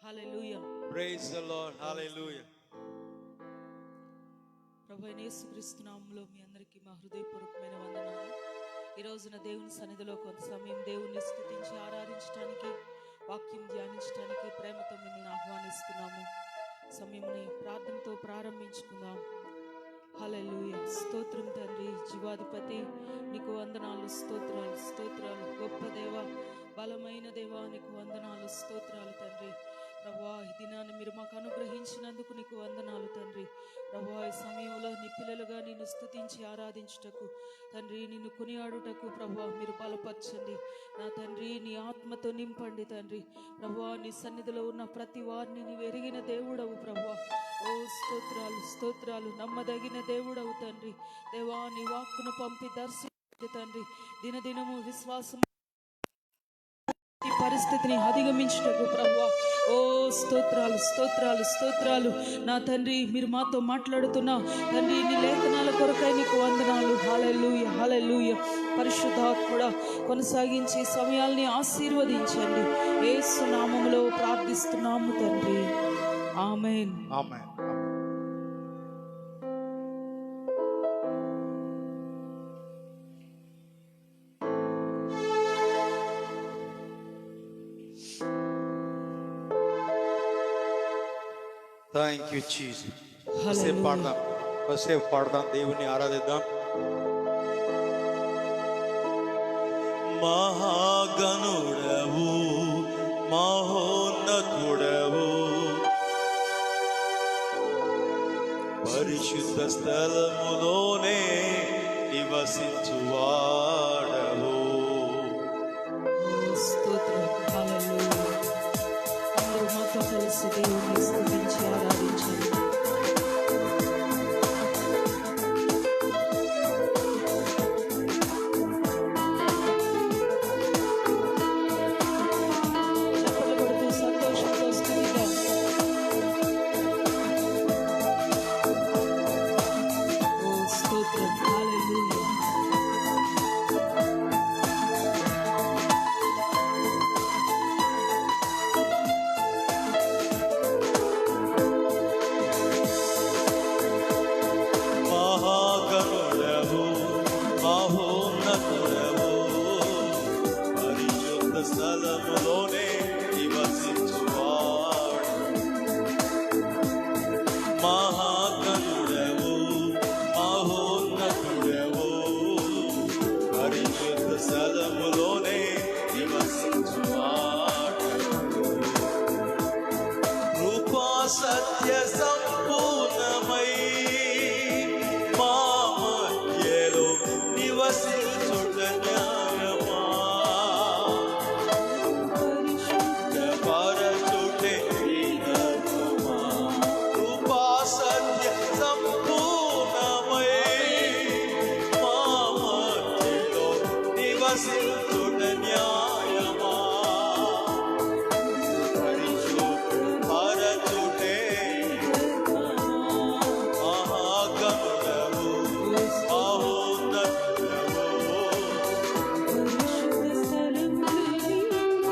Hallelujah. Praise the Lord. Hallelujah. ప్రభువైన యేసుక్రీస్తు నామములో మీ అందరికీ మా హృదయపూర్వకమైన వందనాలు. ఈ రోజున దేవుని సన్నిధిలో కొంత సమయం దేవుని స్తుతించి ఆరాధించడానికి, వాక్యం ధ్యానించడానికి ప్రేమతో మిమ్మల్ని ఆహ్వానిస్తున్నాము. సమయంని ప్రార్థనతో ప్రారంభించుకుందాం. హల్లెలూయా. స్తోత్రం తండ్రి, జీవాధిపతి, నీకు వందనాలు, స్తోత్రాలు స్తోత్రాలు. గొప్ప దేవ, బలమైన దేవా, నీకు వందనాలు, స్తోత్రాలు తండ్రి. ప్రభువా, ఈ దినాన్ని మీరు మాకు అనుగ్రహించినందుకు నీకు వందనాలు తండ్రి. ప్రభువా, ఈ సమయంలో నీ పిల్లలుగా నిన్ను స్తుతించి ఆరాధించుటకు తండ్రి, నిన్ను కొనియాడుటకు ప్రభువా మీరు బలపరచండి నా తండ్రి. నీ ఆత్మతో నింపండి తండ్రి. ప్రభువా, నీ సన్నిధిలో ఉన్న ప్రతి వారిని నీవు ఎరిగిన దేవుడవు ప్రభువా. ఓ స్తోత్రాలు స్తోత్రాలు. నమ్మదగిన దేవుడవు తండ్రి. దేవా, నీ వాక్కును పంపి దర్శించు తండ్రి. దినదినము విశ్వాసం ఈ పరిస్థితిని అధిగమించుటకు ప్రభువా, ఓ స్తోత్రాలు స్తోత్రాలు స్తోత్రాలు నా తండ్రి. మీరు మాతో మాట్లాడుతున్న తండ్రి, నీ లేఖనాల కొరకై నీకు వందనాలు. హల్లెలూయా హల్లెలూయా. పరిశుద్ధాత్ముడా, కొనసాగించి సమయాల్ని ఆశీర్వదించండి. యేసు నామములో ప్రార్థిస్తున్నాము తండ్రి. ఆమేన్. Amen. Thank you, Jesus. Hallelujah. పాడదాం, దేవుని ఆరాధిద్దాం. మహాగణుడవు, మహోన్నతుడవు, పరిశుద్ధ స్థలములోనే నివసించువాడవు. స్తోత్రం. హల్లెలూయా. అందరూ మాతో కలిసి దేవుని స్తుతించి ఆరాధించండి. చప్పట్లు కొడుతూ సంతోషంతో స్తుతిద్దాం. ఓ స్తోత్రం. హల్లెలూయా. మహాగణుడవు, మహోన్నతుడవు, పరిశుద్ధ స్థలములోనే నివసించువాడు. మహాగణుడవు, మహోన్నతుడవు, పరిశుద్ధ స్థలములోనే నివసించువాడు. కృపా సత్య సంపూర్ణమై మా మధ్యలో నివసించుట న్యాయమా? పరచుటే నీ ధర్మమా? కృపా సత్య సంపూర్ణమై మా మధ్యలో నివసించుట న్యాయమా? పరచుటే మహాగణుడవు, మహోన్నతుడవు, పరిశుద్ధ స్థలములో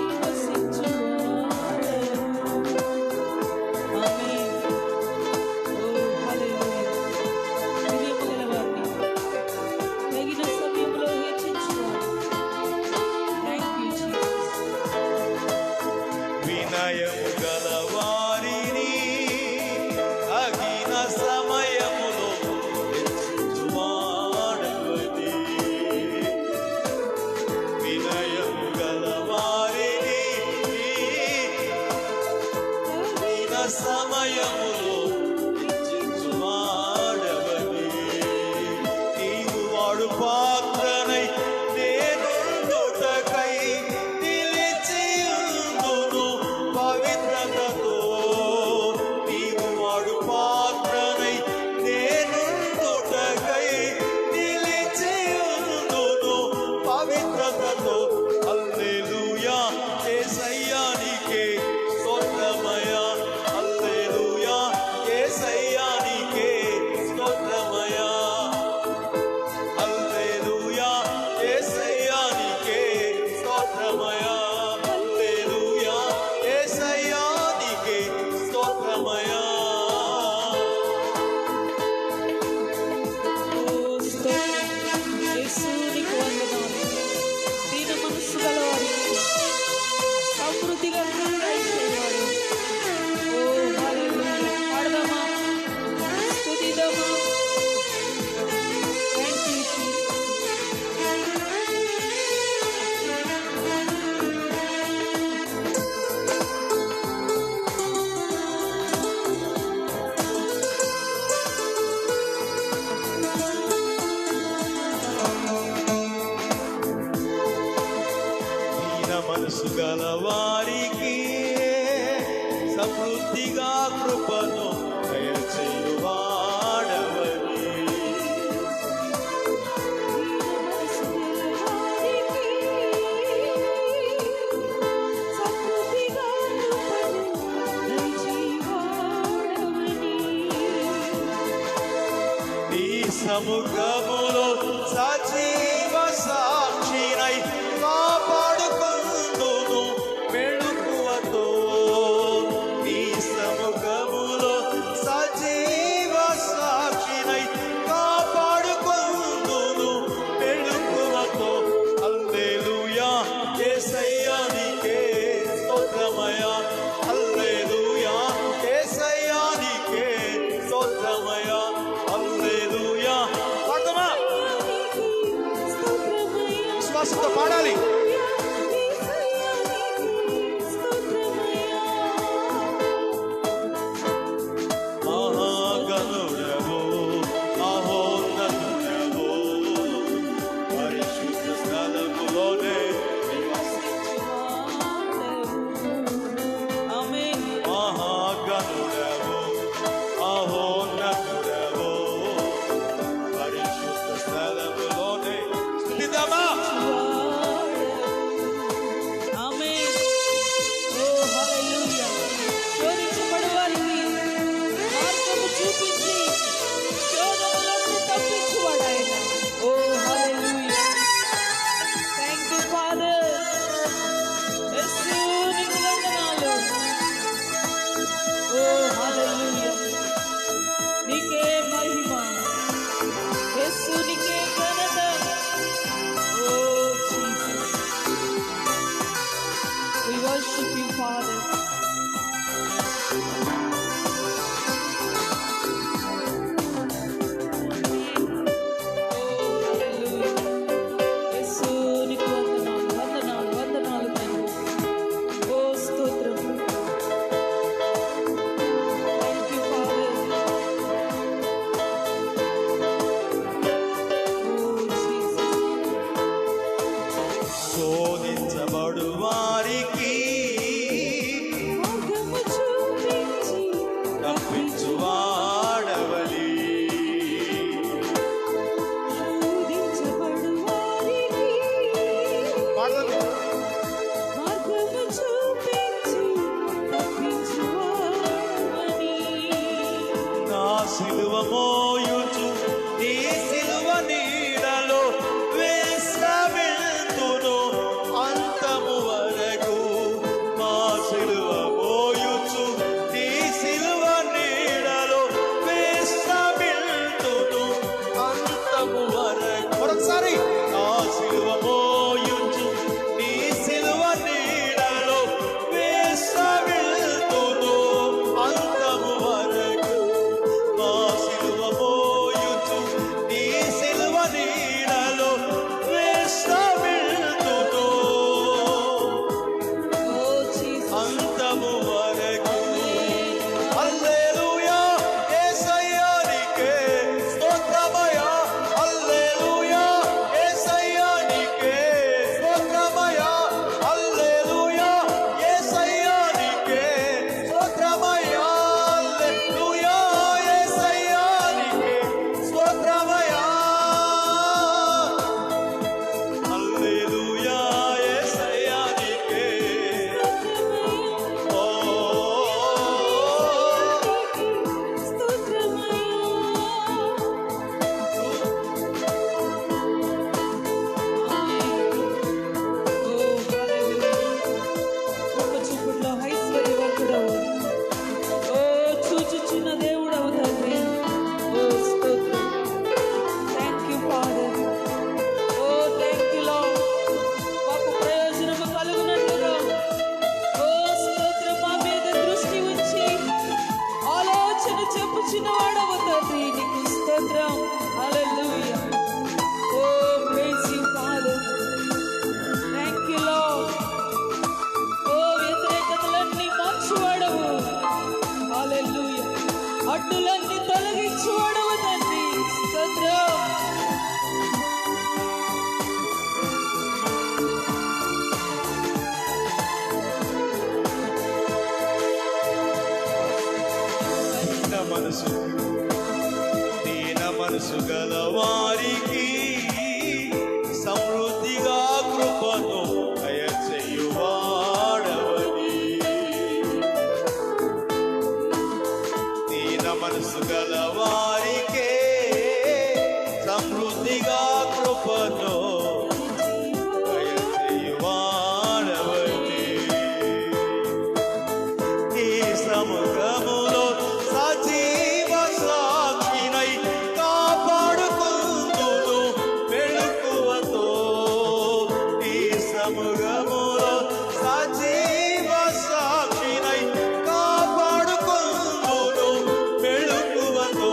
నివసించువాడవు. ఆమేన్. ఓ హల్లెలూయా. వినయము గలవారిని తగిన సమయంలో హెచ్చించువాడు. Thank you Jesus. వినయము గలవారిని అగిన సమయములో హెచ్చించువాడవని. వినయము గలవారిని అగిన సమయములో హెచ్చించువాడవని. నీవు వాడు పాత్రనై నేనుండుటకై నిలిచియుందును పవిత్రతతో. నీవు వాడు పాత్రనై నేనుండుటకై నిలిచియుందును పవిత్రతతో. హల్లెలూయా. యేసయ్యా నీకే స్తోత్రమయ్యా. హల్లెలూయా. దివ్యత్వం దయచేవాడు. ఓ హల్లెలూయా. పాడదామా, స్తుతిద్దామా. Thank you Jesus. దీన మనసు గల వారికి సమృద్ధిగా కృపను దయచేయువాడవని. నీ సముఖములో సజీవ సాక్షినై కాపాడుకొందును మెళుకువతో. నీ సముఖములో సజీవ సాక్షినై కాపాడుకొందును మెళుకువతో. హల్లెలూయా యేసయ్యా నీకే స్తోత్రమయ్యా. హల్లెలూయా యేసయ్యా నీకే స్తోత్రమయ్యా. హల్లెలూయా. పాడదామా. అడ్డులన్నీ తొలగించువాడవు తండ్రి. స్తోత్రం. దీన మనసు గలవారికి సమృద్ధిగా కృపను దయచేయువాడవని. దీన మనసు గలవారికే సమృద్ధిగా కృపను దయచేయువాడవని. ఈ సముద్రములో సజీవ సాక్షినై కాపాడుకుందును మెలకువతో. ఈ సముద్రములో సజీవ సాక్షినై కాపాడుకుందును మెలకువతో.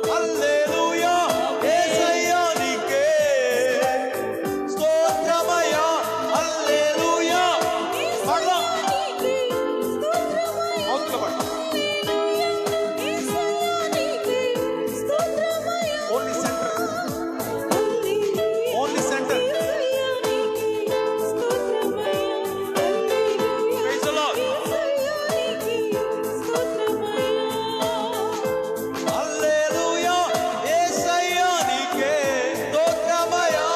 హల్లెలూయా యేసయ్యా నీకే స్తోత్రమయ్యా. హల్లెలూయా. పాడదాం. మౌత్లో పాడు. Only centre, only centre. Praise the Lord. Hallelujah యేసయ్యా నీకే స్తోత్రమయ్యా.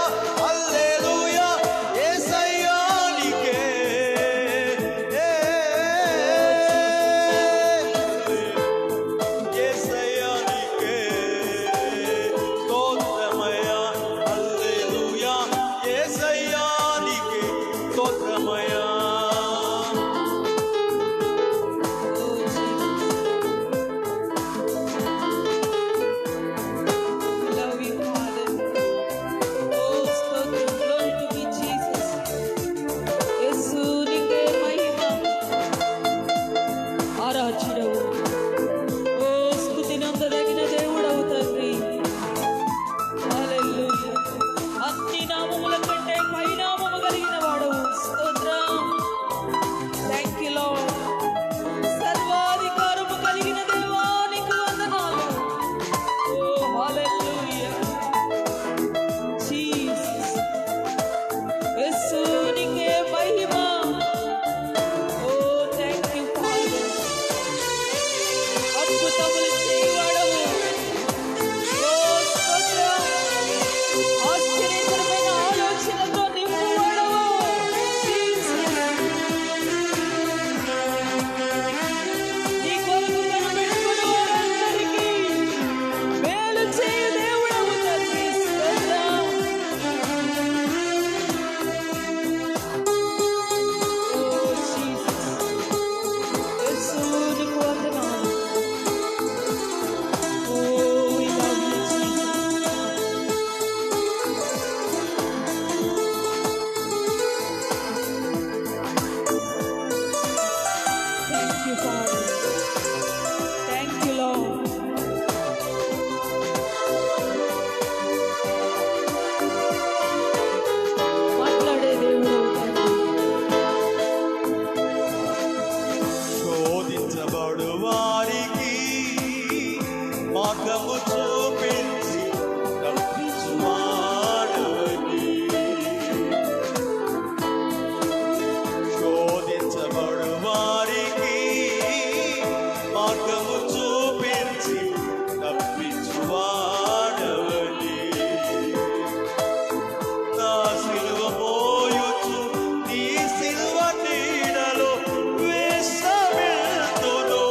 హల్లెలూయా యేసయ్యా నీకే. యేసయ్యా నీకే స్తోత్రమయ్యా. హల్లెలూయా యేసయ్యా నీకే స్తోత్రమయ్యా. Love you, Father. Oh, స్తోత్రం. Glory to be Jesus. యేసు నీకే మహిమ. ఆరాధ్యుడవు. ఓ స్తుతి నందదగిన దేవుడవు తండ్రి. హల్లెలూయా. అన్ని నామముల కంటే పై నామము కలిగిన వాడవు. స్తోత్రం. Thank you lord. సర్వాధికారము కలిగిన దేవా నీకు వందనాలు. ఓ హల్లెలూయా. జీసస్. యేసు నీకే మహిమ. ఓ థ్యాంక్ యూ ఫాదర్. అద్భుతములు చేయవాడవు. ఓ స్తోత్రం. ఆశ్చర్యకరమైన ఆలోచనతో నింపువాడవు. జీసస్. నీ కొరకు కనిపెట్టుకుని వారందరికీ మేలు చేయు దేవుడవు తండ్రి. స్తోత్రం. ఓ జీసస్. యేసు నీకు వందనాలు. ఓ we love you, Jesus. Thank you, Father. Thank you, Lord. మాట్లాడే దేవుడవు తండ్రి. శోధించబడు వారికి మార్గము చూపించి తప్పించువాడవని. శోధించబడు వారికి మార్గము చూపించి తప్పించువాడవని. నా సిలువ మోయుచు నీ సిలువ నీడలో వేసవెళ్తును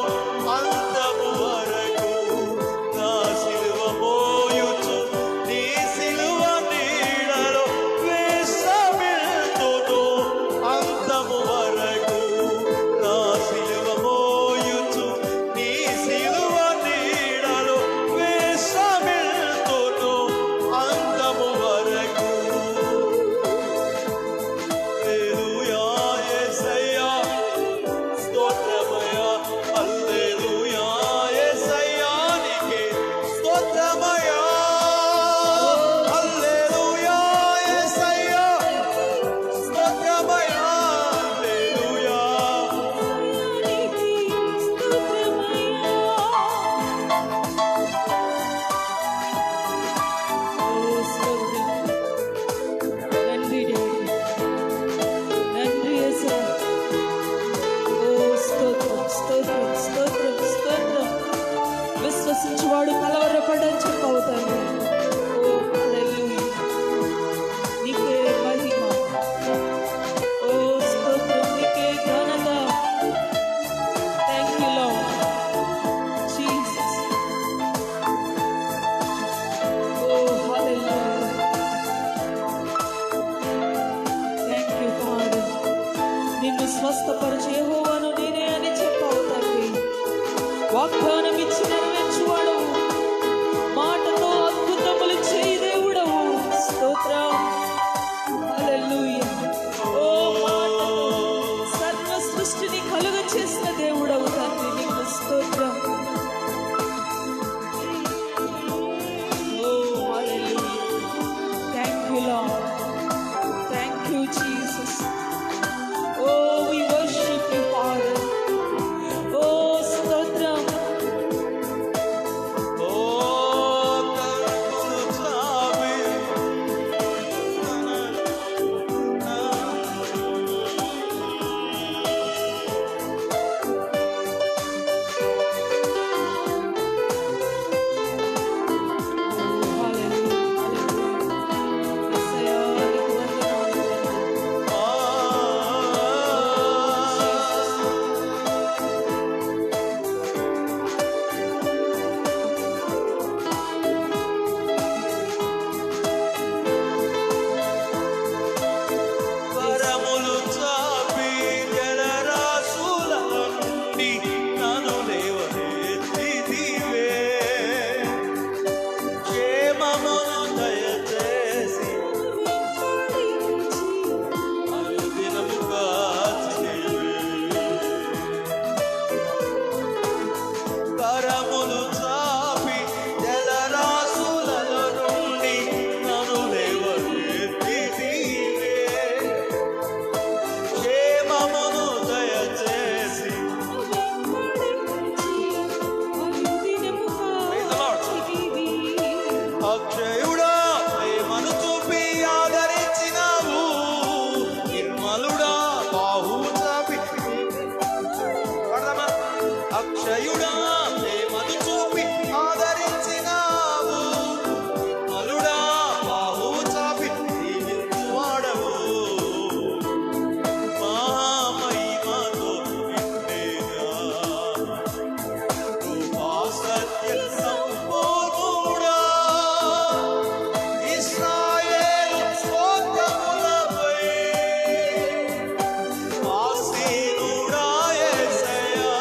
వాగ్దానం ఇచ్చి నెరవేర్చువాడవు, మాటతో అద్భుతములు చేయి దేవుడవు. స్తోత్రం. హల్లెలూయా. ఓ మాటతో సర్వ సృష్టిని కలుగ చేసిన దేవుడవు తండ్రి, నీకు స్తోత్రం. ఓ hallelujah. Thank you Lord. Thank you Jesus. ఓ వి వర్షిప్ యు ఫాదర్. ఓ స్తోత్రం. కరములు చాపి జలరాశుల నుండి నన్ను లేవనెత్తితివే. క్షేమమును దయచేసి అనుదినము కాచితివే. కరములు చాపి జలరాశులలో నుండి నన్ను లేవనెత్తితివే. క్షేమమును దయచేసి అక్షయుడా ప్రేమను చూపి ఆదరించినావు. నిర్మలుడా బాహువు చాపి పడదామా? అక్షయుడా ప్రేమను చూపి ఆదరించినావు. నిర్మలుడా బాహువు చాపి దీవించువాడవు. మహిమతో నిండేగా కృపా సత్య సంపూర్ణుడా. ఇశ్రాయేలు స్తోత్రములపై ఆసీనుడా యేసయ్యా.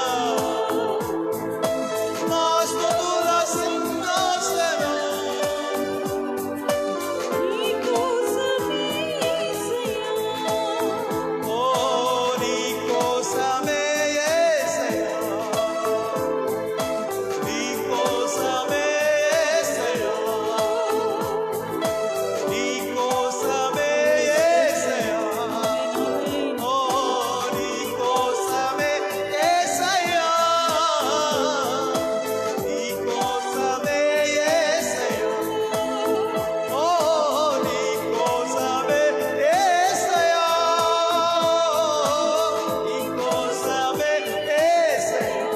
నా స్తుతుల సింహాసనం ఓ నీ కోసమే యేసయ్యా. నీ కోసమే యేసయ్యా. నీ కోసమే యేసయ్యా. ఓ నీ కోసమే యేసయ్యా. నీ కోసమే యేసయ్యా. ఓ నీ కోసమే యేసయ్యా. నీ కోసమే యేసయ్యా.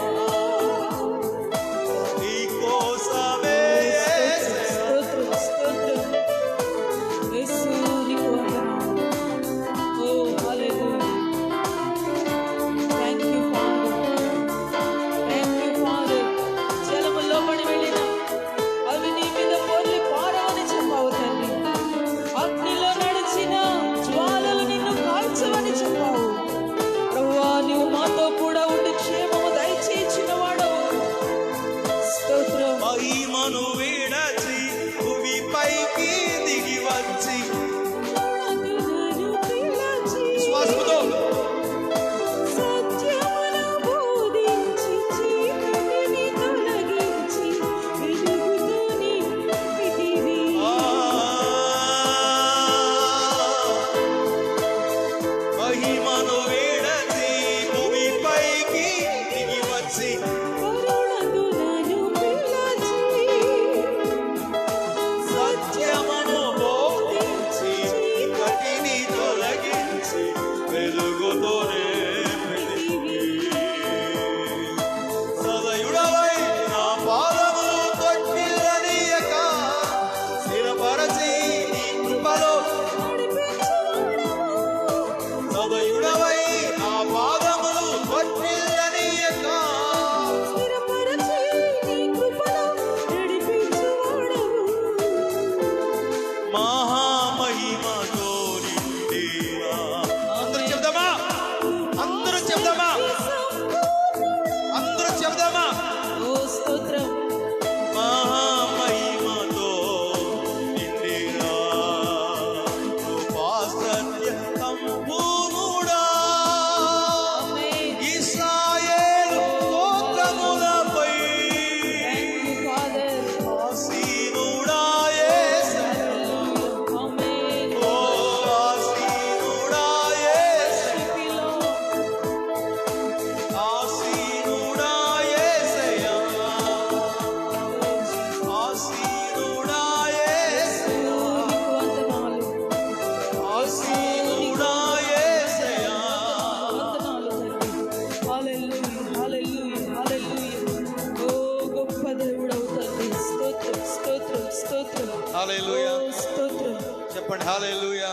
నీ కోసమే యేసయ్యా. స్తోత్రం, స్తోత్రం. యేసు నీకు వందనాలు. ఓ hallelujah. Thank you Father. Thank you Father. జలములో పడి వెళ్ళిన అవి నీ మీద పొర్లి పారవని చెప్పావు తండ్రి. అగ్నిలో నడిచిన జ్వాలలు నిన్ను కాల్చవని చెప్పావు. ప్రభువా, నీవు మాతో కూడా ఉండి క్షేమము దయచేయించిన వాడవు. స్తోత్రం. మహిమను విడచి భూమిపైకి దిగి వచ్చి విశ్వాసముతో సత్యమును బోధించి చీకటిని తొలగించి వెలుగుతో నింపితివి. మహిమను విడచి భూమిపైకి దిగి వచ్చి కరుణతో నన్ను పిలచి హల్లెలూయా.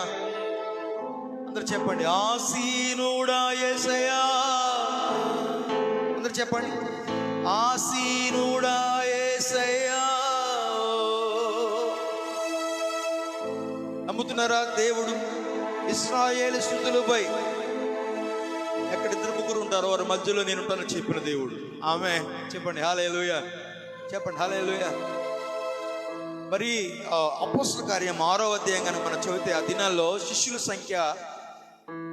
అందరు చెప్పండి, ఆసీనుడా యేసయ్యా. అందరు చెప్పండి, ఆసీనుడా యేసయ్యా. నమ్ముతున్నారా? దేవుడు ఇశ్రాయేలు స్తుతులపై ఎక్కడ ఇద్దరు ముగ్గురు ఉంటారో వారి మధ్యలో నేను ఉంటానని చెప్పిన దేవుడు. ఆమేన్. చెప్పండి హల్లెలూయా. చెప్పండి హల్లెలూయా. మరి అపోస్తల కార్యం 6వ అధ్యాయం కనుక మనం చదివితే ఆ దినాల్లో శిష్యుల సంఖ్య,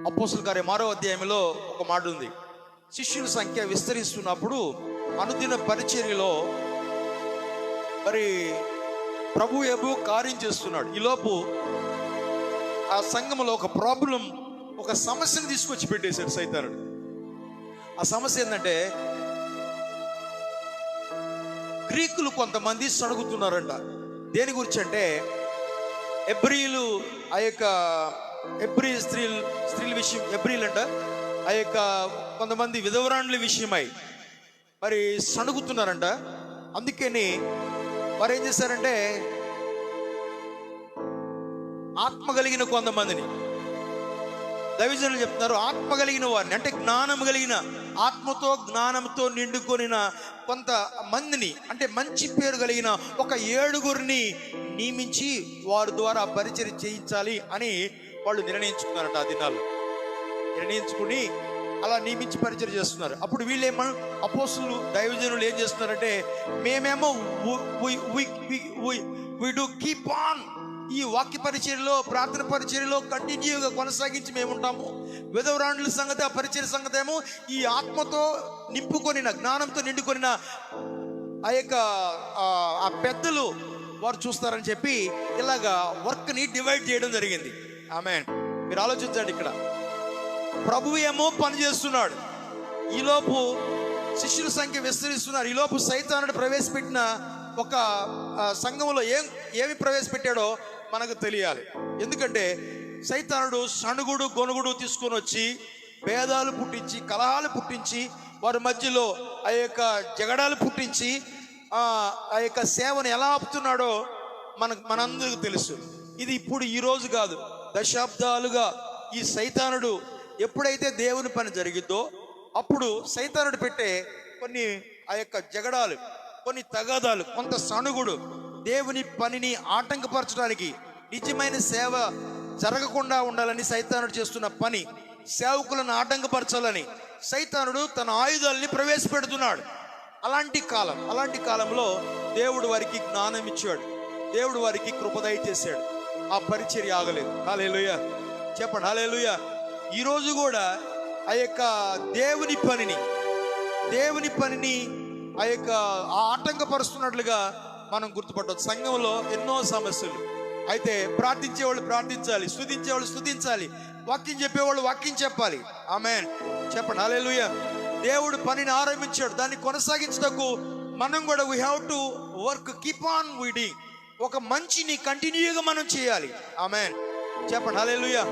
అపోస్తల కార్యం 6వ అధ్యాయంలో ఒక మాట ఉంది. శిష్యుల సంఖ్య విస్తరిస్తున్నప్పుడు అనుదిన పరిచర్యలో మరి ప్రభు ఏమో కార్యం చేస్తున్నాడు. ఈలోపు ఆ సంఘంలో ఒక ప్రాబ్లం, ఒక సమస్యను తీసుకొచ్చి పెట్టేశాడు సైతానుడు. ఆ సమస్య ఏంటంటే గ్రీకులు కొంతమంది సణుగుతున్నారంట. దేని గురించి అంటే ఎబ్రీలు, ఆ యొక్క ఎబ్రీ స్త్రీల విషయం, ఎబ్రీలు అంట ఆ యొక్క కొంతమంది విధవరాండ్ల విషయమై మరి సణుగుతున్నారంట. అందుకని వారు ఏం చేశారంటే ఆత్మ కలిగిన కొంతమందిని, దైవజనులు చెప్తున్నారు, ఆత్మ కలిగిన వారిని అంటే జ్ఞానం కలిగిన, ఆత్మతో జ్ఞానంతో నిండుకొనిన కొంత మందిని, అంటే మంచి పేరు కలిగిన ఒక 7గురిని నియమించి వారి ద్వారా పరిచర్య చేయించాలి అని వాళ్ళు నిర్ణయించుకున్నారంట. ఆ దినాల్లో నిర్ణయించుకుని అలా నియమించి పరిచర్య చేస్తున్నారు. అప్పుడు వీళ్ళేమో అపోస్తులు దైవజనులు ఏం చేస్తున్నారంటే, మేమేమో వి డు కీప్ ఆన్, ఈ వాక్య పరిచర్యలో, ప్రార్థన పరిచర్యలో కంటిన్యూగా కొనసాగించి మేము ఉంటాము. విధవరాండ్ల సంగతి, ఆ పరిచర్య సంగతి ఏమో ఈ ఆత్మతో నింపుకొనిన, జ్ఞానంతో నిండుకొనిన ఆ యొక్క ఆ పెద్దలు వారు చూస్తారని చెప్పి ఇలాగా వర్క్ని డివైడ్ చేయడం జరిగింది. ఆమేన్. మీరు ఆలోచించండి, ఇక్కడ ప్రభువు ఏమో పని చేస్తున్నాడు, ఈలోపు శిష్యుల సంఖ్య విస్తరిస్తున్నారు. ఈలోపు సైతానుడు ప్రవేశపెట్టిన ఒక సంఘంలో ఏమి ప్రవేశపెట్టాడో మనకు తెలియాలి. ఎందుకంటే సైతానుడు సణుగుడు గొనుగుడు తీసుకొని వచ్చి భేదాలు పుట్టించి, కలహాలు పుట్టించి, వారి మధ్యలో ఆ యొక్క జగడాలు పుట్టించి ఆ యొక్క సేవను ఎలా ఆపుతున్నాడో మనందరికీ తెలుసు. ఇది ఇప్పుడు ఈ రోజు కాదు, దశాబ్దాలుగా ఈ సైతానుడు ఎప్పుడైతే దేవుని పని జరిగిద్దో అప్పుడు సైతానుడు పెట్టే కొన్ని ఆ యొక్క జగడాలు, కొన్ని తగాదాలు, కొంత సణుగుడు దేవుని పనిని ఆటంకపరచడానికి, నిజమైన సేవ జరగకుండా ఉండాలని సైతానుడు చేస్తున్న పని, సేవకులను ఆటంకపరచాలని సైతానుడు తన ఆయుధాలని ప్రవేశపెడుతున్నాడు. అలాంటి కాలంలో దేవుడు వారికి జ్ఞానం ఇచ్చాడు, దేవుడు వారికి కృప దయచేశాడు. ఆ పరిచర్య ఆగలేదు. హల్లెలూయా. చెప్పండి హల్లెలూయా. ఈరోజు కూడా ఆ యొక్క దేవుని పనిని ఆ యొక్క ఆటంకపరుస్తున్నట్లుగా మనం గుర్తుపట్టవచ్చు. సంఘంలో ఎన్నో సమస్యలు అయితే ప్రార్థించేవాళ్ళు ప్రార్థించాలి, స్తుతించేవాళ్ళు స్తుతించాలి, వాక్యం చెప్పేవాళ్ళు వాక్యం చెప్పాలి. ఆమేన్. చెప్పండి హల్లెలూయా. దేవుడు పనిని ఆరంభించాడు, దాన్ని కొనసాగించటకు మనం కూడా we have to work, keep on reading. ఒక మంచిని కంటిన్యూగా మనం చేయాలి. ఆమేన్. చెప్పండి హల్లెలూయా.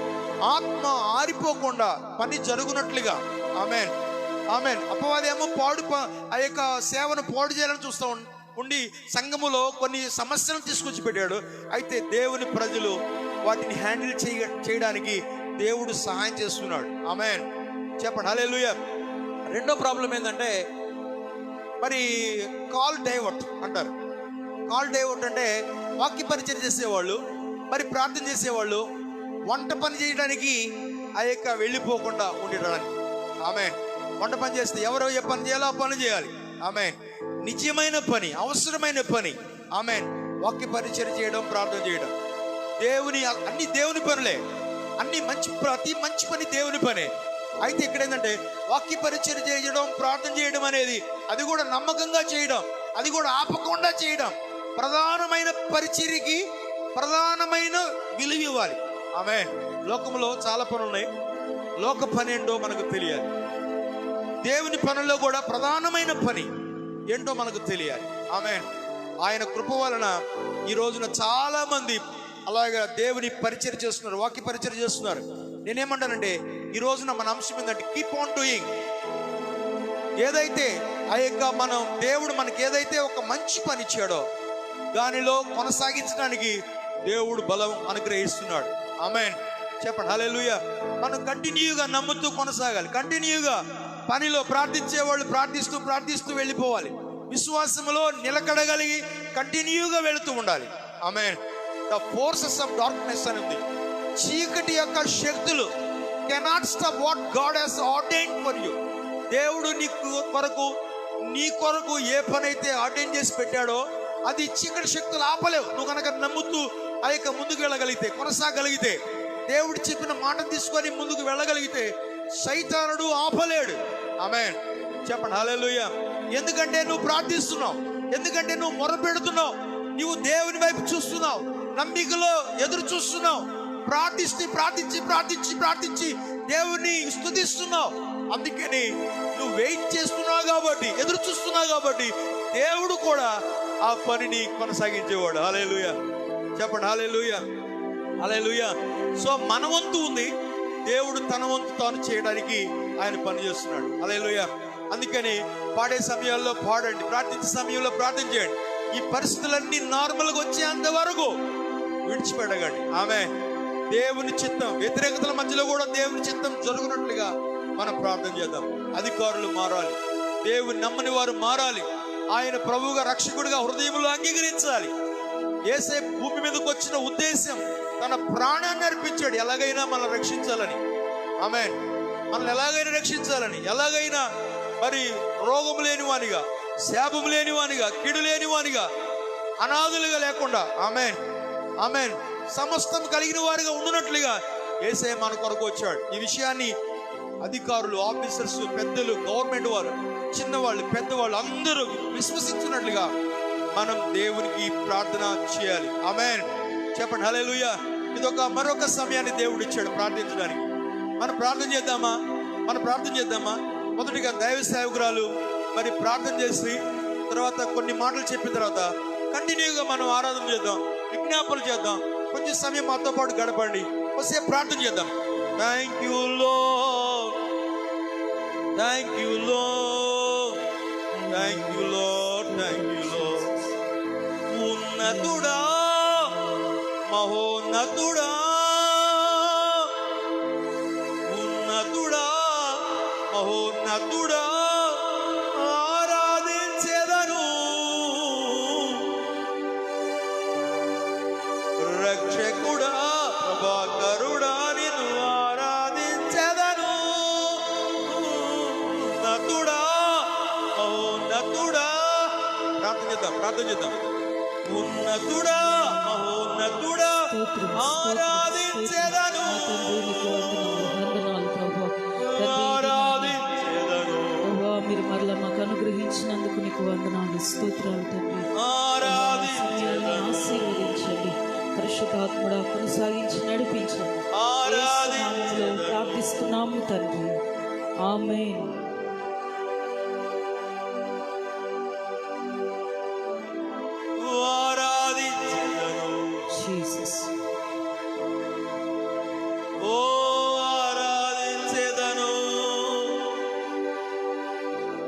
ఆత్మ ఆరిపోకుండా పని జరుగునట్లుగా. ఆమేన్. ఆమేన్. అపవాదేమో ఆ యొక్క సేవను పాడు చేయాలని చూస్తూ ఉండి సంఘములో కొన్ని సమస్యలను తీసుకొచ్చి పెట్టాడు. అయితే దేవుని ప్రజలు వాటిని హ్యాండిల్ చేయడానికి దేవుడు సహాయం చేస్తున్నాడు. ఆమేన్. చెప్పండి హల్లెలూయా. రెండో ప్రాబ్లం ఏంటంటే మరి కాల్ డైవర్ట్ అంటారు. కాల్ డైవర్ట్ అంటే వాక్య పరిచయం చేసేవాళ్ళు, మరి ప్రార్థన చేసేవాళ్ళు వంట పని చేయడానికి ఆ యొక్క వెళ్ళిపోకుండా ఉండడానికి. ఆమేన్. వంట పని చేస్తే ఎవరో ఏ పని చేయాలో ఆ పని చేయాలి. ఆమేన్. నిజమైన పని, అవసరమైన పని. ఆమేన్. వాక్య పరిచయం చేయడం, ప్రార్థన చేయడం, అన్ని దేవుని పనులే, ప్రతి మంచి పని దేవుని పనే. అయితే ఇక్కడ ఏంటంటే వాక్య పరిచయం చేయడం, ప్రార్థన చేయడం అనేది అది కూడా నమ్మకంగా చేయడం, అది కూడా ఆపకుండా చేయడం. ప్రధానమైన పరిచర్యకి ప్రధానమైన విలువ ఇవ్వాలి. ఆమేన్. లోకంలో చాలా పనులు ఉన్నాయి, లోక పని ఏంటో మనకు తెలియాలి. దేవుని పనుల్లో కూడా ప్రధానమైన పని ఏంటో మనకు తెలియాలి. ఆమేన్. ఆయన కృప వలన ఈ రోజున చాలా మంది అలాగా దేవుని పరిచర్య చేస్తున్నారు, వాక్య పరిచర్య చేస్తున్నారు. నేనేమంటానంటే ఈ రోజున మన అంశం ఏంటంటే కీప్ ఆన్ డూయింగ్. ఏదైతే ఆ యొక్క దేవుడు మనకి ఏదైతే ఒక మంచి పని ఇచ్చాడో దానిలో కొనసాగించడానికి దేవుడు బలం అనుగ్రహిస్తున్నాడు. ఆమేన్. చెప్పండి హల్లెలూయా. మనం కంటిన్యూగా నమ్ముతూ కొనసాగాలి. కంటిన్యూగా పనిలో ప్రార్థించేవాళ్ళు ప్రార్థిస్తూ వెళ్ళిపోవాలి. విశ్వాసములో నిలకడగలిగి కంటిన్యూగా వెళుతూ ఉండాలి. ఆమేన్. ద ఫోర్సెస్ ఆఫ్ డార్క్నెస్ అని ఉంది. చీకటి యొక్క శక్తులు cannot stop what God has ordained for you. దేవుడు నీ కొరకు ఏ పని అయితే ఆర్డైన్ చేసి పెట్టాడో అది చీకటి శక్తులు ఆపలేవు. నువ్వు కనుక నమ్ముతూ ఆ యొక్క ముందుకు వెళ్ళగలిగితే, కొనసాగలిగితే, దేవుడు చెప్పిన మాట తీసుకొని ముందుకు వెళ్ళగలిగితే సైతానుడు ఆపలేడు. ఆమేన్. చెప్పండి హల్లెలూయా. ఎందుకంటే నువ్వు ప్రార్థిస్తున్నావు, ఎందుకంటే నువ్వు మొరపెడుతున్నావు, నువ్వు దేవుని వైపు చూస్తున్నావు, నమ్మికలో ఎదురు చూస్తున్నావు, ప్రార్థించి దేవుని స్తుతిస్తున్నావు. అందుకని నువ్వు వెయిట్ చేస్తున్నావు కాబట్టి, ఎదురు చూస్తున్నావు కాబట్టి దేవుడు కూడా ఆ పనిని కొనసాగించేవాడు. హల్లెలూయా. చెప్పండి హల్లెలూయా. హల్లెలూయా. సో మన వంతు ఉంది, దేవుడు తన వంతు తాను చేయడానికి ఆయన పని చేస్తున్నాడు. హల్లెలూయా. అందుకని పాడే సమయాల్లో పాడండి, ప్రార్థించే సమయంలో ప్రార్థన చేయండి. ఈ పరిస్థితులన్నీ నార్మల్గా వచ్చేంత వరకు విడిచిపెట్టకండి. ఆమె దేవుని చిత్తం, వ్యతిరేకతల మధ్యలో కూడా దేవుని చిత్తం జరుగునట్లుగా మనం ప్రార్థన చేద్దాం. అధికారులు మారాలి, దేవుని నమ్మని వారు మారాలి, ఆయన ప్రభువుగా రక్షకుడిగా హృదయంలో అంగీకరించాలి. యేసే భూమి మీదకి వచ్చిన ఉద్దేశం తన ప్రాణాన్ని అర్పించాడు, ఎలాగైనా మనల్ని రక్షించాలని. ఆమేన్. మనల్ని ఎలాగైనా రక్షించాలని, ఎలాగైనా మరి రోగము లేనివానిగా, శాపము లేనివానిగా, కీడు లేనివానిగా, అనాథులుగా లేకుండా, ఆమేన్ ఆమేన్, సమస్తం కలిగిన వారిగా ఉండునట్లుగా యేసే మన కొరకు వచ్చాడు. ఈ విషయాన్ని అధికారులు, ఆఫీసర్స్, పెద్దలు, గవర్నమెంట్ వారు, చిన్నవాళ్ళు, పెద్దవాళ్ళు అందరూ విశ్వసించినట్లుగా మనం దేవునికి ప్రార్థన చేయాలి. ఆమేన్. చెప్పండి హల్లెలూయా. ఇదొక మరొక సమయాన్ని దేవుడు ఇచ్చాడు ప్రార్థించడానికి. మనం ప్రార్థన చేద్దామా. మొదటిగా దైవ సేవకురాలు మరి ప్రార్థన చేసి తర్వాత కొన్ని మాటలు చెప్పిన తర్వాత కంటిన్యూగా మనం ఆరాధన చేద్దాం, విజ్ఞాపనలు చేద్దాం. కొంచెం సమయం మాతో పాటు గడపండి, వస్తే ప్రార్థన చేద్దాం. Thank you Lord, thank you Lord, thank you Lord, thank you Lord. ఉన్నతుడా, మహోన్నతుడా, ఉన్నతుడా, మహోన్నతుడా, ఆరాధించెదను. రక్షకుడా, ప్రభాకరుడా, నిన్ను ఆరాధించెదను. ఉన్నతుడా, మహోన్నతుడా. ప్రార్థన చేద్దాం. ఉన్నతుడా, మహోన్నతుడా, ఆరాధించెదను. మీరు మరలా మాకు అనుగ్రహించినందుకు నీకు వందనాలు, స్తోత్రాలు తండ్రి. ఆశీర్వదించండి, పరిశుద్ధాత్ముడా కొనసాగించి నడిపించండి. ప్రార్థిస్తున్నాము తండ్రి. Amen. Jesus.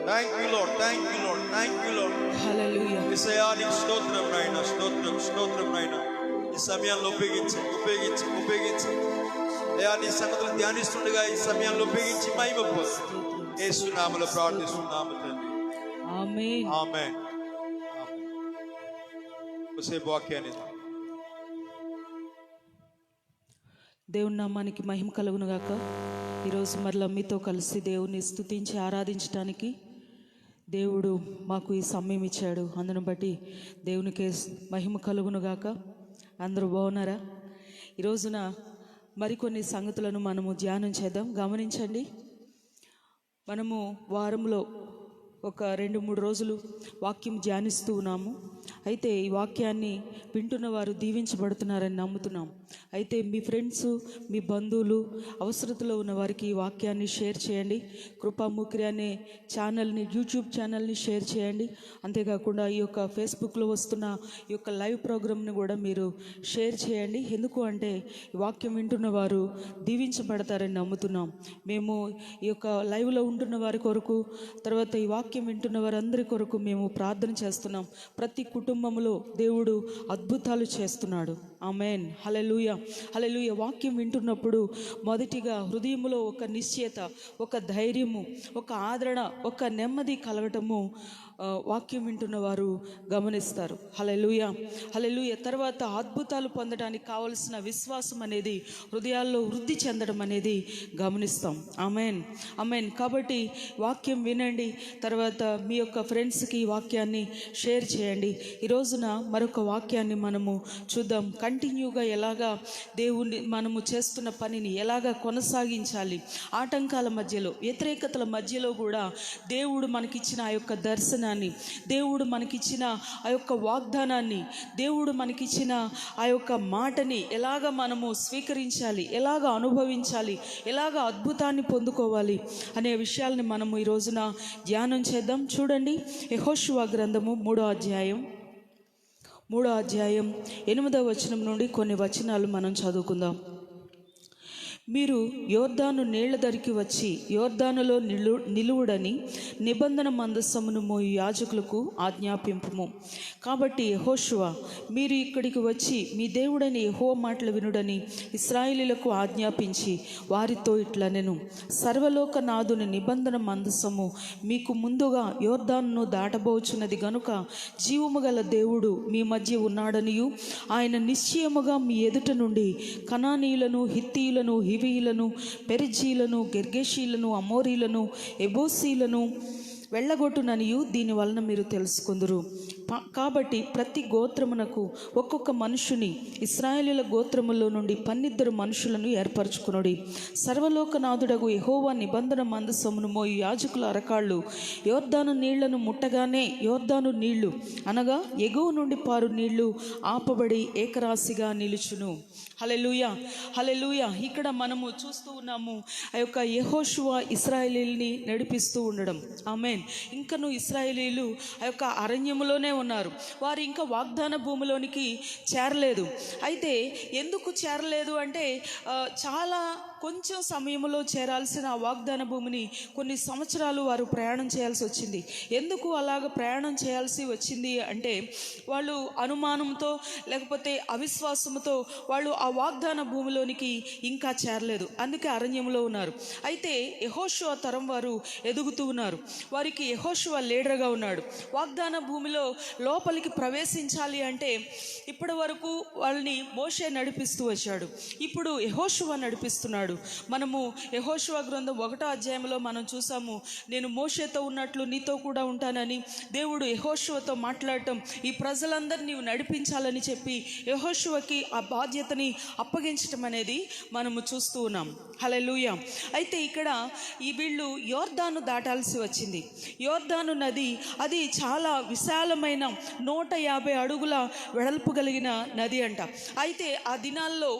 Thank you Lord, thank you Lord, thank you Lord. Hallelujah. యేసయ్యానికి స్తోత్రం నాయనా, స్తోత్రం నాయనా. ఈ సమయాన్ని ఉపయోగించి అయ్యా నీ సంగతులను ధ్యానిస్తుండగా ఈ సమయాన్ని ఉపయోగించి మహిమ పొందు. యేసు నామములో ప్రార్థిస్తున్నాము తండ్రి. ఆమేన్. ఆమేన్. వాక్యాన్ని దేవుని నామానికి మహిమ కలుగును గాక. ఈరోజు మరలా మీతో కలిసి దేవుని స్తుతించి ఆరాధించడానికి దేవుడు మాకు ఈ సమయం ఇచ్చాడు. అందును బట్టి దేవునికి మహిమ కలుగును గాక. అందరూ బాగున్నారా? ఈరోజున మరికొన్ని సంగతులను మనము ధ్యానం చేద్దాం. గమనించండి, మనము వారంలో ఒక 2-3 రోజులు వాక్యం ధ్యానిస్తూ ఉన్నాము. అయితే ఈ వాక్యాన్ని వింటున్న వారు దీవించబడుతున్నారని నమ్ముతున్నాం. అయితే మీ ఫ్రెండ్స్, మీ బంధువులు, అవసరతలో ఉన్న వారికి ఈ వాక్యాన్ని షేర్ చేయండి. కృపాముక్రి అనే ఛానల్ని, యూట్యూబ్ ఛానల్ని షేర్ చేయండి. అంతేకాకుండా ఈ యొక్క ఫేస్బుక్లో వస్తున్న ఈ యొక్క లైవ్ ప్రోగ్రామ్ని కూడా మీరు షేర్ చేయండి. ఎందుకు అంటే ఈ వాక్యం వింటున్న వారు దీవించబడతారని నమ్ముతున్నాం. మేము ఈ యొక్క లైవ్లో ఉంటున్న వారి కొరకు, తర్వాత ఈ వాక్యం వింటున్న వారందరి కొరకు మేము ప్రార్థన చేస్తున్నాం. ప్రతి కుటుంబంలో దేవుడు అద్భుతాలు చేస్తున్నాడు. ఆమేన్. హల్లెలూయా, హల్లెలూయా. వాక్యం వింటున్నప్పుడు మొదటిగా హృదయంలో ఒక నిశ్చయత, ఒక ధైర్యము, ఒక ఆదరణ, ఒక నెమ్మది కలగటము వాక్యం వింటున్న వారు గమనిస్తారు. హల్లెలూయా, హల్లెలూయా. తర్వాత అద్భుతాలు పొందడానికి కావలసిన విశ్వాసం అనేది హృదయాల్లో వృద్ధి చెందడం అనేది గమనిస్తాం. ఆమేన్, ఆమేన్. కాబట్టి వాక్యం వినండి, తర్వాత మీ యొక్క ఫ్రెండ్స్కి ఈ వాక్యాన్ని షేర్ చేయండి. ఈ రోజున మరొక వాక్యాన్ని మనము చూద్దాం. కంటిన్యూగా ఎలాగా దేవుణ్ణి మనము చేస్తున్న పనిని ఎలాగా కొనసాగించాలి, ఆటంకాల మధ్యలో, వ్యతిరేకతల మధ్యలో కూడా దేవుడు మనకిచ్చిన ఆ యొక్క దర్శనాన్ని, దేవుడు మనకిచ్చిన ఆ యొక్క వాగ్దానాన్ని, దేవుడు మనకిచ్చిన ఆ యొక్క మాటని ఎలాగ మనము స్వీకరించాలి, ఎలాగ అనుభవించాలి, ఎలాగ అద్భుతాన్ని పొందుకోవాలి అనే విషయాల్ని మనము ఈ రోజున ధ్యానం చేద్దాం. చూడండి, యెహోషువ గ్రంథము 3వ అధ్యాయం 8వ వచనం నుండి కొన్ని వచనాలు మనం చదువుకుందాం. మీరు యోర్దాను నీళ్ల దరికి వచ్చి యోర్దానులో నిలువుడని నిబంధన మందసమును మోయు యాజకులకు ఆజ్ఞాపింపుము. కాబట్టి యెహోషువ, మీరు ఇక్కడికి వచ్చి మీ దేవుడైన యెహోవా మాటలు వినుడని ఇశ్రాయేలీయులకు ఆజ్ఞాపించి వారితో ఇట్లనెను, సర్వలోకనాథుని నిబంధన మందసము మీకు ముందుగా యోర్దానును దాటబోచున్నది గనుక జీవము గల దేవుడు మీ మధ్య ఉన్నాడనియు, ఆయన నిశ్చయముగా మీ ఎదుట నుండి కనానీయులను, హిత్తీయులను, హివీయులను, పెరిజీలను, గెర్గేషీలను, అమోరీలను, ఎబోసీలను వెళ్ళగొట్టుననియు దీని వలన మీరు తెలుసుకుందురు. కాబట్టి ప్రతి గోత్రమునకు ఒక్కొక్క మనుషుని ఇశ్రాయేలీయుల గోత్రములో నుండి 12 మనుషులను ఏర్పరచుకునుడి. సర్వలోకనాథుడగు యెహోవా నిబంధన మందసమును మోయు యాజకుల అరకాళ్ళు యోర్దాను నీళ్లను ముట్టగానే యోర్దాను నీళ్లు అనగా ఎగువ నుండి పారు నీళ్లు ఆపబడి ఏకరాశిగా నిలుచును. హల్లెలూయా, హల్లెలూయా. ఇక్కడ మనము చూస్తూ ఉన్నాము ఆ యొక్క యెహోషువ ఇశ్రాయేలీయుల్ని నడిపిస్తూ ఉండడం. ఆమేన్. ఇంకను ఇశ్రాయేలీయులు ఆ యొక్క అరణ్యములోనే ఉన్నారు. వారు ఇంకా వాగ్దాన భూమిలోనికి చేరలేదు. అయితే ఎందుకు చేరలేదు అంటే చాలా కొంచెం సమయంలో చేరాల్సిన వాగ్దాన భూమిని కొన్ని సంవత్సరాలు వారు ప్రయాణం చేయాల్సి వచ్చింది. ఎందుకు అలాగ ప్రయాణం చేయాల్సి వచ్చింది అంటే వాళ్ళు అనుమానంతో లేకపోతే అవిశ్వాసంతో వాళ్ళు ఆ వాగ్దాన భూమిలోనికి ఇంకా చేరలేదు. అందుకే అరణ్యంలో ఉన్నారు. అయితే యెహోషువ తరం వారు ఎదుగుతూ ఉన్నారు. వారికి యెహోషువ లీడర్గా ఉన్నాడు. వాగ్దాన భూమిలో లోపలికి ప్రవేశించాలి అంటే ఇప్పటి వరకు వాళ్ళని మోషే నడిపిస్తూ వచ్చాడు. ఇప్పుడు యెహోషువ నడిపిస్తున్నాడు. మనము యెహోషువ గ్రంథం 1వ అధ్యాయంలో మనం చూసాము, నేను మోషేతో ఉన్నట్లు నీతో కూడా ఉంటానని దేవుడు యెహోషువతో మాట్లాడటం, ఈ ప్రజలందరినీ నీవు నడిపించాలని చెప్పి యెహోషువకి ఆ బాధ్యతని అప్పగించటం అనేది మనము చూస్తూ ఉన్నాం. హల్లెలూయా. అయితే ఇక్కడ వీళ్ళు యోర్దాను దాటాల్సి వచ్చింది. యోర్దాను నది అది చాలా విశాలమైన 150 అడుగుల వెడల్పు కలిగిన నది అంట. అయితే ఆ దినాల్లో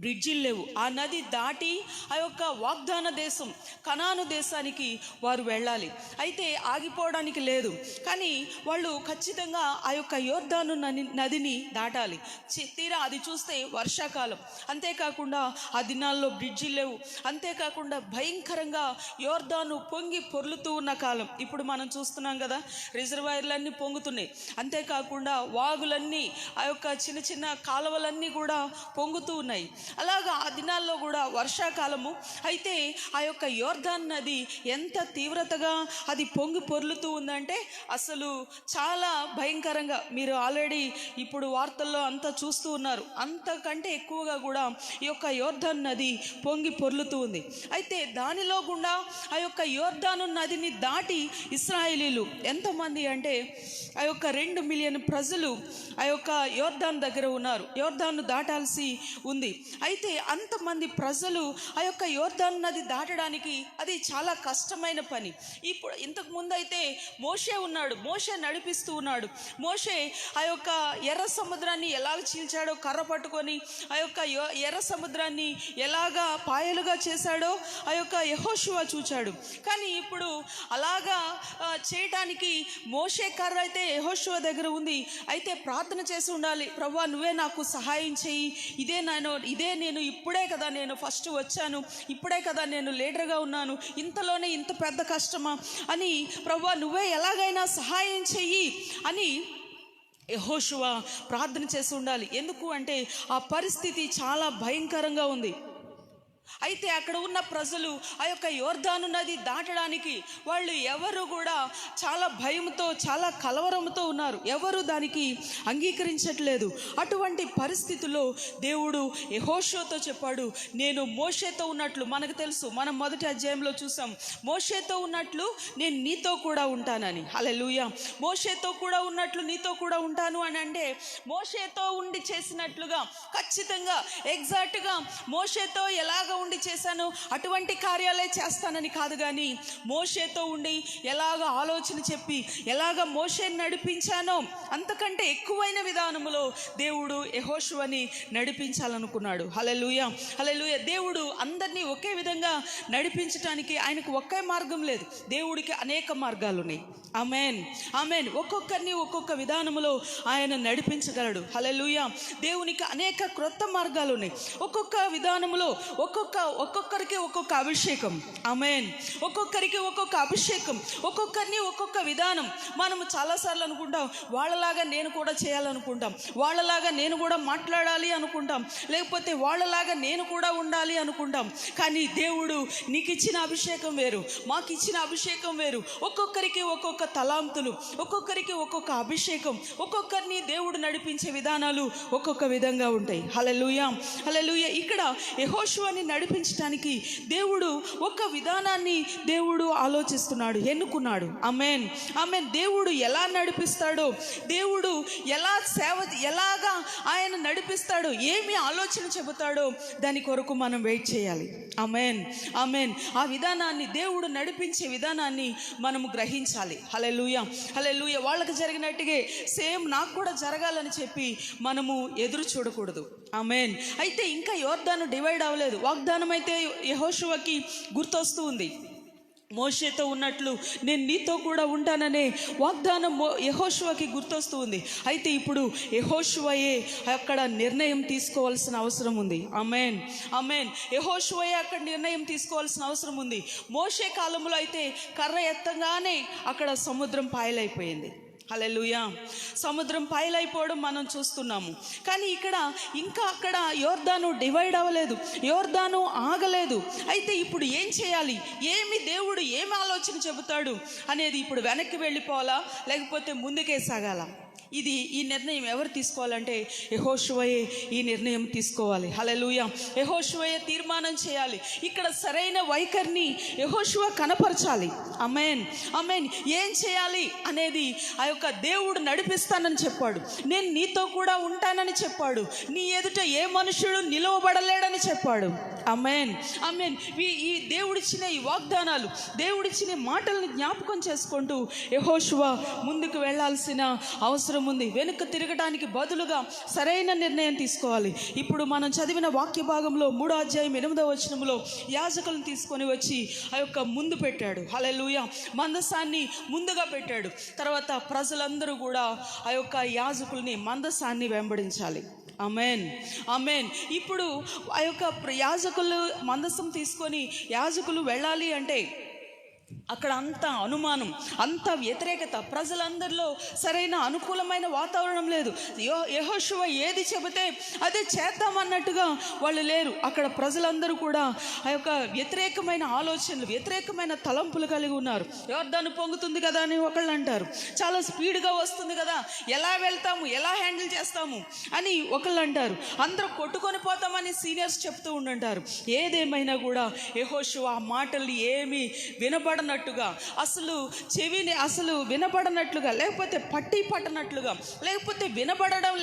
బ్రిడ్జిలు లేవు. ఆ నది దాటి ఆ యొక్క వాగ్దాన దేశం కనాను దేశానికి వారు వెళ్ళాలి. అయితే ఆగిపోవడానికి లేదు, కానీ వాళ్ళు ఖచ్చితంగా ఆ యొక్క యోర్దాను నదిని దాటాలి. తీరా అది చూస్తే వర్షాకాలం, అంతేకాకుండా ఆ దినాల్లో బ్రిడ్జిలు లేవు, అంతేకాకుండా భయంకరంగా యోర్దాను పొంగి పొర్లుతూ ఉన్న కాలం. ఇప్పుడు మనం చూస్తున్నాం కదా, రిజర్వాయర్లన్నీ పొంగుతున్నాయి. అంతేకాకుండా వాగులన్నీ, ఆ యొక్క చిన్న చిన్న కాలువలన్నీ కూడా పొంగుతూ ఉన్నాయి. అలాగా ఆ దినాల్లో కూడా వర్షాకాలము. అయితే ఆ యొక్క యోర్దాన్ నది ఎంత తీవ్రతగా అది పొంగి పొర్లుతూ ఉందంటే అసలు చాలా భయంకరంగా, మీరు ఆల్రెడీ ఇప్పుడు వార్తల్లో అంతా చూస్తూ ఉన్నారు. అంతకంటే ఎక్కువగా కూడా ఈ యొక్క యోర్దాన్ నది పొంగి పొర్లుతూ ఉంది. అయితే దానిలో గుండా ఆ యొక్క యోర్దాను నదిని దాటి ఇశ్రాయేలీలు ఎంతమంది అంటే ఆ యొక్క 2 మిలియన్ ప్రజలు ఆ యొక్క యోర్దాన్ దగ్గర ఉన్నారు. యోర్దాను దాటాల్సి ఉంది. అయితే అంతమంది ప్రజలు ఆ యొక్క యోర్దాను నది దాటడానికి అది చాలా కష్టమైన పని. ఇప్పుడు ఇంతకు ముందు అయితే మోషే ఉన్నాడు, మోషే నడిపిస్తూ ఉన్నాడు. మోషే ఆ యొక్క ఎర్ర సముద్రాన్ని ఎలాగ చీల్చాడో, కర్ర పట్టుకొని ఆ యొక్క ఎర్ర సముద్రాన్ని ఎలాగా పాయలుగా చేశాడో ఆ యొక్క యెహోషువ చూచాడు. కానీ ఇప్పుడు అలాగా చేయటానికి మోషే కర్ర అయితే యెహోషువ దగ్గర ఉంది. అయితే ప్రార్థన చేసి ఉండాలి, ప్రభువా నువ్వే నాకు సహాయం చేయి, ఇదే నేను ఇప్పుడే కదా నేను ఫస్ట్ వచ్చాను, ఇప్పుడే కదా నేను లీడర్గా ఉన్నాను, ఇంతలోనే ఇంత పెద్ద కష్టమా అని ప్రభువా నువ్వే ఎలాగైనా సహాయం చెయ్యి అని యెహోషువ ప్రార్థన చేసి ఉండాలి. ఎందుకు అంటే ఆ పరిస్థితి చాలా భయంకరంగా ఉంది. అయితే అక్కడ ఉన్న ప్రజలు ఆ యొక్క యోర్దాను నది దాటడానికి వాళ్ళు ఎవరు కూడా చాలా భయంతో, చాలా కలవరంతో ఉన్నారు. ఎవరు దానికి అంగీకరించట్లేదు. అటువంటి పరిస్థితుల్లో దేవుడు యెహోషువతో చెప్పాడు, నేను మోషేతో ఉన్నట్లు, మనకు తెలుసు, మనం మొదటి అధ్యాయంలో చూసాం, మోషేతో ఉన్నట్లు నేను నీతో కూడా ఉంటానని. హల్లెలూయా. మోషేతో కూడా ఉన్నట్లు నీతో కూడా ఉంటాను అని అంటే మోషేతో ఉండి చేసినట్లుగా, ఖచ్చితంగా ఎగ్జాక్ట్గా మోషేతో ఎలాగ ఉండి చేశాను అటువంటి కార్యాలే చేస్తానని కాదు, కానీ మోషేతో ఉండి ఎలాగ ఆలోచన చెప్పి ఎలాగ మోషేని నడిపించానో అంతకంటే ఎక్కువైన విధానములో దేవుడు యెహోషువని నడిపించాలనుకున్నాడు. హల్లెలూయా, హల్లెలూయా. దేవుడు అందరినీ ఒకే విధంగా నడిపించడానికి ఆయనకు ఒకే మార్గం లేదు. దేవుడికి అనేక మార్గాలు ఉన్నాయి. ఆమేన్, ఆమేన్. ఒక్కొక్కరిని ఒక్కొక్క విధానములో ఆయన నడిపించగలడు. హల్లెలూయా. దేవునికి అనేక క్రొత్త మార్గాలు ఉన్నాయి. ఒక్కొక్క విధానములో ఒక్కొక్కరికి ఒక్కొక్క అభిషేకం. ఆమేన్. ఒక్కొక్కరికి ఒక్కొక్క అభిషేకం, ఒక్కొక్కరిని ఒక్కొక్క విధానం. మనము చాలాసార్లు అనుకుంటాం, వాళ్ళలాగా నేను కూడా చేయాలనుకుంటాం, వాళ్ళలాగా నేను కూడా మాట్లాడాలి అనుకుంటాం, లేకపోతే వాళ్ళలాగా నేను కూడా ఉండాలి అనుకుంటాం. కానీ దేవుడు నీకు ఇచ్చిన అభిషేకం వేరు, మాకు ఇచ్చిన అభిషేకం వేరు. ఒక్కొక్కరికి ఒక్కొక్క తలాంతులు, ఒక్కొక్కరికి ఒక్కొక్క అభిషేకం, ఒక్కొక్కరిని దేవుడు నడిపించే విధానాలు ఒక్కొక్క విధంగా ఉంటాయి. హల్లెలూయా, హల్లెలూయా. ఇక్కడ యెహోషువని నడిపించడానికి దేవుడు ఒక విధానాన్ని దేవుడు ఆలోచిస్తున్నాడు, ఎన్నుకున్నాడు. ఆమేన్, ఆమేన్. దేవుడు ఎలా నడిపిస్తాడో, దేవుడు ఎలాగా ఆయన నడిపిస్తాడో, ఏమి ఆలోచన చెబుతాడో దాని కొరకు మనం వెయిట్ చేయాలి. ఆమేన్, ఆమేన్. ఆ విధానాన్ని, దేవుడు నడిపించే విధానాన్ని మనము గ్రహించాలి. హల్లెలూయా, హల్లెలూయా. వాళ్ళకి జరిగినట్టుగా సేమ్ నాకు కూడా జరగాలని చెప్పి మనము ఎదురు చూడకూడదు. ఆమేన్. అయితే ఇంకా యోర్దాను డివైడ్ అవ్వలేదు. వాగ్దానం అయితే యెహోషువకి గుర్తొస్తూ ఉంది. మోషేతో ఉన్నట్లు నేను నీతో కూడా ఉంటాననే వాగ్దానం యెహోషువకి గుర్తొస్తూ ఉంది. అయితే ఇప్పుడు యెహోషువయే అక్కడ నిర్ణయం తీసుకోవాల్సిన అవసరం ఉంది. ఆమేన్, ఆమేన్. యెహోషువయే అక్కడ నిర్ణయం తీసుకోవాల్సిన అవసరం ఉంది. మోషే కాలంలో అయితే కర్ర ఎత్తగానే అక్కడ సముద్రం పాయలైపోయింది. హల్లెలూయా. సముద్రం పాయలైపోవడం మనం చూస్తున్నాము. కానీ ఇక్కడ ఇంకా అక్కడ యోర్దాను డివైడ్ అవ్వలేదు, యోర్దాను ఆగలేదు. అయితే ఇప్పుడు ఏం చేయాలి, దేవుడు ఏమి ఆలోచన చెబుతాడు అనేది ఇప్పుడు వెనక్కి వెళ్ళిపోవాలా లేకపోతే ముందుకే సాగాల? ఈ నిర్ణయం ఎవరు తీసుకోవాలంటే యెహోషువయే ఈ నిర్ణయం తీసుకోవాలి. హల్లెలూయా. యెహోషువయే తీర్మానం చేయాలి. ఇక్కడ సరైన వైఖరిని యెహోషువ కనపరచాలి. ఆమేన్, ఆమేన్. ఏం చేయాలి అనేది ఆ యొక్క దేవుడు నడిపిస్తానని చెప్పాడు, నేను నీతో కూడా ఉంటానని చెప్పాడు, నీ ఎదుట ఏ మనుషుడు నిలవబడలేడని చెప్పాడు. ఆమేన్, ఆమేన్. ఈ దేవుడిచ్చిన ఈ వాగ్దానాలు, దేవుడిచ్చిన మాటలను జ్ఞాపకం చేసుకుంటూ యెహోషువ ముందుకు వెళ్ళాల్సిన అవసరం ఉంది. వెనుక తిరగడానికి బదులుగా సరైన నిర్ణయం తీసుకోవాలి. ఇప్పుడు మనం చదివిన వాక్య భాగంలో 3వ అధ్యాయం 8వ వచనంలో యాజకులను తీసుకొని వచ్చి ఆ యొక్క ముందు పెట్టాడు. హల్లెలూయా. మందసాన్ని ముందుగా పెట్టాడు. తర్వాత ప్రజలందరూ కూడా ఆ యొక్క యాజకుల్ని, మందసాన్ని వెంబడించాలి. ఆమేన్, ఆమేన్. ఇప్పుడు ఆ యొక్క యాజకులు మందసం తీసుకొని యాజకులు వెళ్ళాలి అంటే అక్కడ అంత అనుమానం, అంత వ్యతిరేకత, ప్రజలందరిలో సరైన అనుకూలమైన వాతావరణం లేదు. యెహోషువ ఏది చెబితే అదే చేద్దామన్నట్టుగా వాళ్ళు లేరు. అక్కడ ప్రజలందరూ కూడా ఆ యొక్క వ్యతిరేకమైన ఆలోచనలు, వ్యతిరేకమైన తలంపులు కలిగి ఉన్నారు. యోర్దాను పొంగుతుంది కదా అని ఒకళ్ళు అంటారు, చాలా స్పీడ్గా వస్తుంది కదా, ఎలా వెళ్తాము, ఎలా హ్యాండిల్ చేస్తాము అని ఒకళ్ళు అంటారు, అందరూ కొట్టుకొని పోతామని సీనియర్స్ చెప్తూ ఉండంటారు. ఏదేమైనా కూడా యెహోషువ ఆ మాటలు ఏమీ వినబడనట్టుగా, అసలు వినబడనట్లుగా, లేకపోతే పట్టి పట్టనట్లుగా, లేకపోతే వినబడడం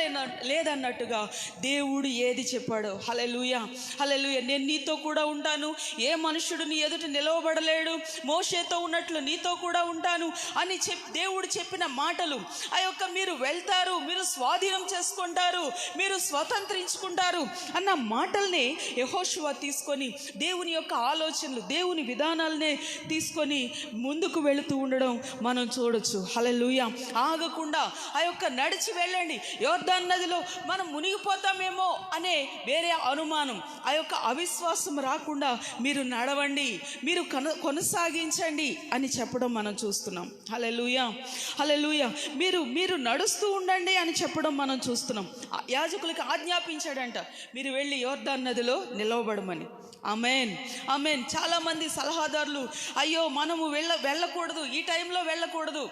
లేదన్నట్టుగా దేవుడు ఏది చెప్పాడో, హల్లెలూయా, హల్లెలూయా, నేను నీతో కూడా ఉంటాను, ఏ మనుషుడు నీ ఎదుట నిలవబడలేడు, మోషేతో ఉన్నట్లు నీతో కూడా ఉంటాను అని దేవుడు చెప్పిన మాటలు, ఆ యొక్క మీరు వెళ్తారు, మీరు స్వాధీనం చేసుకుంటారు, మీరు స్వతంత్రించుకుంటారు అన్న మాటల్ని యెహోషువ తీసుకొని దేవుని యొక్క ఆలోచనలు, దేవుని విధానాలనే తీసుకొని ముందుకు వెళుతూ ఉండడం మనం చూడొచ్చు. హల్లెలూయా. ఆగకుండా ఆ యొక్క నడిచి వెళ్ళండి, యోర్దాను నదిలో మనం మునిగిపోతామేమో అనే వేరే అనుమానం, ఆ యొక్క అవిశ్వాసం రాకుండా మీరు నడవండి, మీరు కొనసాగించండి అని చెప్పడం మనం చూస్తున్నాం. హల్లెలూయా, హల్లెలూయా. మీరు నడుస్తూ ఉండండి అని చెప్పడం మనం చూస్తున్నాం. యాజకులకి ఆజ్ఞాపించాడంట, మీరు వెళ్ళి యోర్దాను నదిలో నిలవబడమని. ఆమేన్, ఆమేన్. చాలామంది సలహాదారులు, అయ్యో మనము వెళ్ళకూడదు, ఈ టైంలో వెళ్ళకూడదు,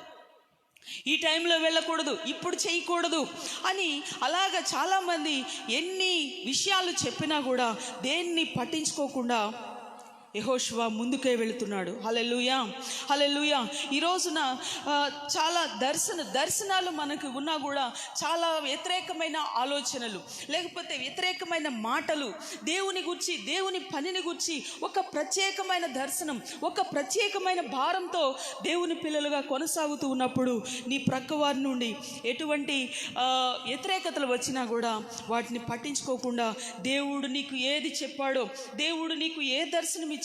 ఇప్పుడు చేయకూడదు అని అలాగా చాలామంది ఎన్ని విషయాలు చెప్పినా కూడా దేన్ని పట్టించుకోకుండా యెహోషువ ముందుకే వెళుతున్నాడు. హల్లెలూయా, హల్లెలూయా. ఈ రోజున చాలా దర్శనాలు మనకు ఉన్నా కూడా చాలా వ్యతిరేకమైన ఆలోచనలు, లేకపోతే వ్యతిరేకమైన మాటలు, దేవుని గురించి, దేవుని పనిని గురించి ఒక ప్రత్యేకమైన దర్శనం, ఒక ప్రత్యేకమైన భారంతో దేవుని పిల్లలుగా కొనసాగుతూ ఉన్నప్పుడు నీ ప్రక్కవారి నుండి ఎటువంటి వ్యతిరేకతలు వచ్చినా కూడా వాటిని పట్టించుకోకుండా దేవుడు నీకు ఏది చెప్పాడో, దేవుడు నీకు ఏ దర్శనం ఇచ్చాడో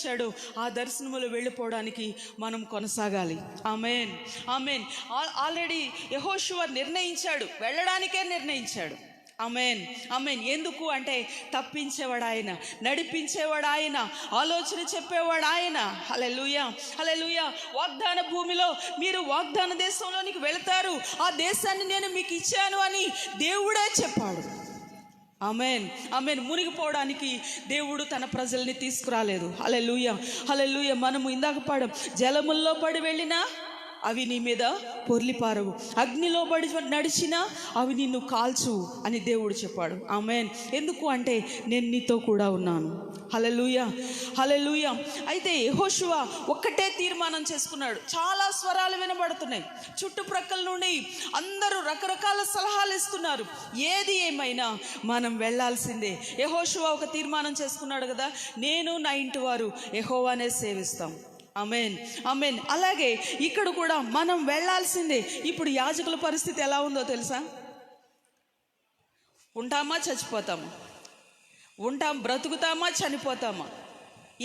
ఆ దర్శనములో వెళ్ళిపోవడానికి మనం కొనసాగాలి. ఆమేన్, ఆమేన్. ఆల్రెడీ యెహోషువ నిర్ణయించాడు, వెళ్ళడానికే నిర్ణయించాడు. ఆమేన్, ఆమేన్. ఎందుకు అంటే తప్పించేవాడు ఆయన, నడిపించేవాడు ఆయన, ఆలోచన చెప్పేవాడు ఆయన. హల్లెలూయా, హల్లెలూయా. వాగ్దాన భూమిలో మీరు వాగ్దాన దేశంలోనికి వెళతారు, ఆ దేశాన్ని నేను మీకు ఇచ్చాను అని దేవుడే చెప్పాడు. ఆమేన్, ఆమేన్. మునిగిపోవడానికి దేవుడు తన ప్రజల్ని తీసుకురాలేదు. హల్లెలూయా, హల్లెలూయా. మనము ఇందాక పాడం, జలముల్లో పడి వెళ్ళినా అవి నీ మీద పొర్లిపారవు, అగ్నిలో పడి నడిచినా అవి నిన్ను కాల్చు అని దేవుడు చెప్పాడు. ఆమేన్. ఎందుకు అంటే నేను నీతో కూడా ఉన్నాను. హల్లెలూయా, హల్లెలూయా. అయితే యెహోషువ ఒక్కటే తీర్మానం చేసుకున్నాడు. చాలా స్వరాలు వినబడుతున్నాయి, చుట్టుప్రక్కల నుండి అందరూ రకరకాల సలహాలు ఇస్తున్నారు. ఏది ఏమైనా మనం వెళ్ళాల్సిందే. యెహోషువ ఒక తీర్మానం చేసుకున్నాడు కదా, నేను నా ఇంటి వారు యెహోవానే సేవిస్తాం. ఆమేన్, ఆమేన్. అలాగే ఇక్కడ కూడా మనం వెళ్ళాల్సిందే. ఇప్పుడు యాజకుల పరిస్థితి ఎలా ఉందో తెలుసా? ఉంటామా చచ్చిపోతామా, బ్రతుకుతామా చనిపోతామా,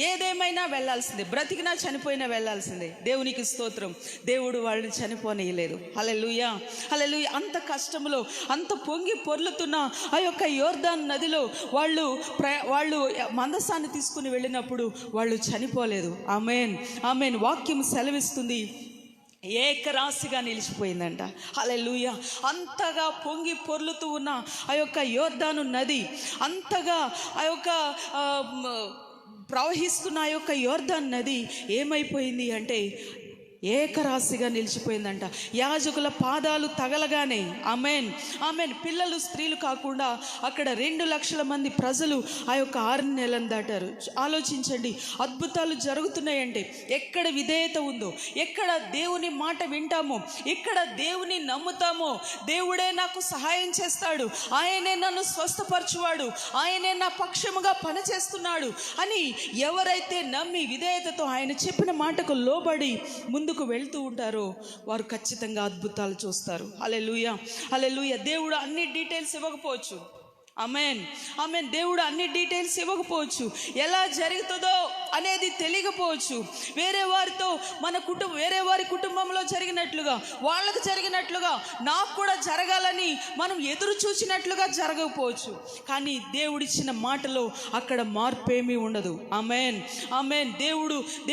ఏదేమైనా వెళ్ళాల్సిందే. బ్రతికినా చనిపోయినా వెళ్ళాల్సిందే. దేవునికి స్తోత్రం, దేవుడు వాళ్ళని చనిపోనీయలేదు. హల్లెలూయా, హల్లెలూయా. అంత కష్టంలో, అంత పొంగి పొర్లుతున్న ఆ యొక్క యోర్దాను నదిలో వాళ్ళు మందసాన్ని తీసుకుని వెళ్ళినప్పుడు వాళ్ళు చనిపోలేదు. ఆమేన్, ఆమేన్. వాక్యం సెలవిస్తుంది, ఏకరాశిగా నిలిచిపోయిందంట. హల్లెలూయా. అంతగా పొంగి పొర్లుతూ ఉన్న ఆ యొక్క యోర్దాను నది, అంతగా ఆ యొక్క ప్రవహిస్తున్న ఆ యొక్క యోర్దాను నది ఏమైపోయింది అంటే ఏకరాశిగా నిలిచిపోయిందంట. యాజకుల పాదాలు తగలగానే, ఆమేన్, ఆమేన్. పిల్లలు స్త్రీలు కాకుండా అక్కడ 2 లక్షల మంది ప్రజలు ఆ యొక్క 6 నెలలను దాటారు. ఆలోచించండి, అద్భుతాలు జరుగుతున్నాయంటే ఎక్కడ విధేయత ఉందో, ఎక్కడ దేవుని మాట వింటామో, ఎక్కడ దేవుని నమ్ముతామో, దేవుడే నాకు సహాయం చేస్తాడు, ఆయనే నన్ను స్వస్థపరచువాడు, ఆయనే నా పక్షముగా పనిచేస్తున్నాడు అని ఎవరైతే నమ్మి విధేయతతో ఆయన చెప్పిన మాటకు లోబడి ముందుకు వెళ్తూ ఉంటారో వారు ఖచ్చితంగా అద్భుతాలు చూస్తారు. హల్లెలూయా, హల్లెలూయా. దేవుడు అన్ని డీటెయిల్స్ ఇవ్వకపోవచ్చు. ఆమేన్, ఆమేన్. దేవుడు అన్ని డీటెయిల్స్ ఇవ్వకపోవచ్చు, ఎలా జరుగుతుందో అనేది తెలియకపోవచ్చు. వేరే వారి కుటుంబంలో జరిగినట్లుగా, వాళ్ళకు జరిగినట్లుగా నాకు కూడా జరగాలని మనం ఎదురు చూసినట్లుగా జరగకపోవచ్చు. కానీ దేవుడిచ్చిన మాటలో అక్కడ మార్పేమీ ఉండదు. ఆమేన్, ఆమేన్.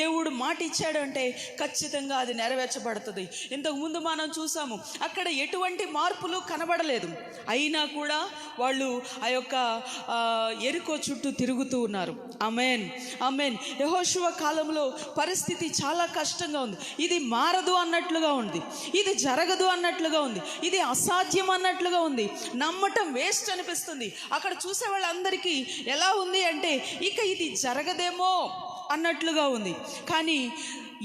దేవుడు మాట ఇచ్చాడు అంటే ఖచ్చితంగా అది నెరవేర్చబడుతుంది. ఇంతకుముందు మనం చూసాము, అక్కడ ఎటువంటి మార్పులు కనబడలేదు, అయినా కూడా వాళ్ళు ఆ యొక్క ఎరికో చుట్టూ తిరుగుతూ ఉన్నారు. ఆమేన్, ఆమేన్. యెహోషువ కాలంలో పరిస్థితి చాలా కష్టంగా ఉంది. ఇది మారదు అన్నట్లుగా ఉంది, ఇది జరగదు అన్నట్లుగా ఉంది, ఇది అసాధ్యం అన్నట్లుగా ఉంది, నమ్మటం వేస్ట్ అనిపిస్తుంది. అక్కడ చూసే వాళ్ళందరికీ ఎలా ఉంది అంటే ఇక ఇది జరగదేమో అన్నట్లుగా ఉంది. కానీ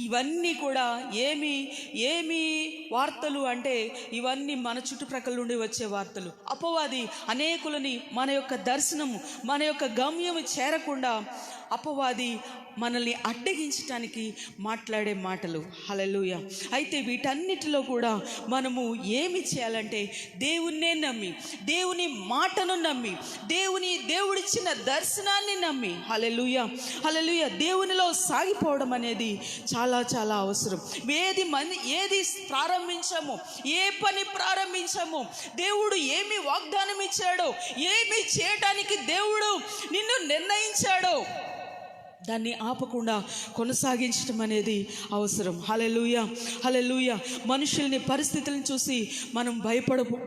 ఇవన్నీ కూడా ఏమి వార్తలు అంటే ఇవన్నీ మన చుట్టుప్రక్కల నుండి వచ్చే వార్తలు. అపవాది అనేకులని మన యొక్క దర్శనము, మన యొక్క గమ్యము చేరకుండా అపవాది మనల్ని అడ్డగించటానికి మాట్లాడే మాటలు. హల్లెలూయా. అయితే వీటన్నిటిలో కూడా మనము ఏమి చేయాలంటే దేవుణ్ణే నమ్మి, దేవుని మాటను నమ్మి, దేవుడిచ్చిన దర్శనాన్ని నమ్మి, హల్లెలూయా హల్లెలూయా, దేవునిలో సాగిపోవడం అనేది చాలా చాలా అవసరం. ఏది ప్రారంభించామో, ఏ పని ప్రారంభించామో, దేవుడు ఏమి వాగ్దానం ఇచ్చాడో, ఏమి చేయటానికి దేవుడు నిన్ను నిర్ణయించాడో దాన్ని ఆపకుండా కొనసాగించడం అనేది అవసరం. హల్లెలూయా హల్లెలూయా. మనుషుల్ని, పరిస్థితులను చూసి మనం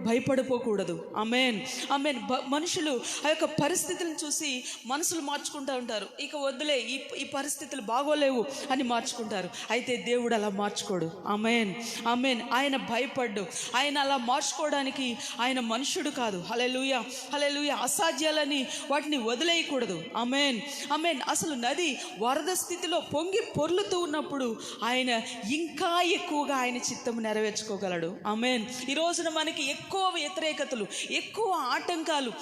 భయపడిపోకూడదు. ఆమేన్ ఆమేన్. మనుషులు ఆ యొక్క పరిస్థితులను చూసి మనసులు మార్చుకుంటూ ఉంటారు. ఇక వద్దులే, ఈ పరిస్థితులు బాగోలేవు అని మార్చుకుంటారు. అయితే దేవుడు అలా మార్చుకోడు. ఆమేన్ ఆమేన్. ఆయన భయపడ్డు. ఆయన అలా మార్చుకోవడానికి ఆయన మనుషుడు కాదు. హల్లెలూయా హల్లెలూయా. అసాధ్యాలని వాటిని వదిలేయకూడదు. ఆమేన్ ఆమేన్. అసలు నది వరద స్థితిలో పొంగి పొర్లుతూ ఉన్నప్పుడు ఆయన ఇంకా ఎక్కువగా ఆయన చిత్తము నెరవేర్చుకోగలడు. ఆమేన్. ఈ రోజున మనకి ఎక్కువ వ్యతిరేకతలు, ఎక్కువ ఆటంకాలు,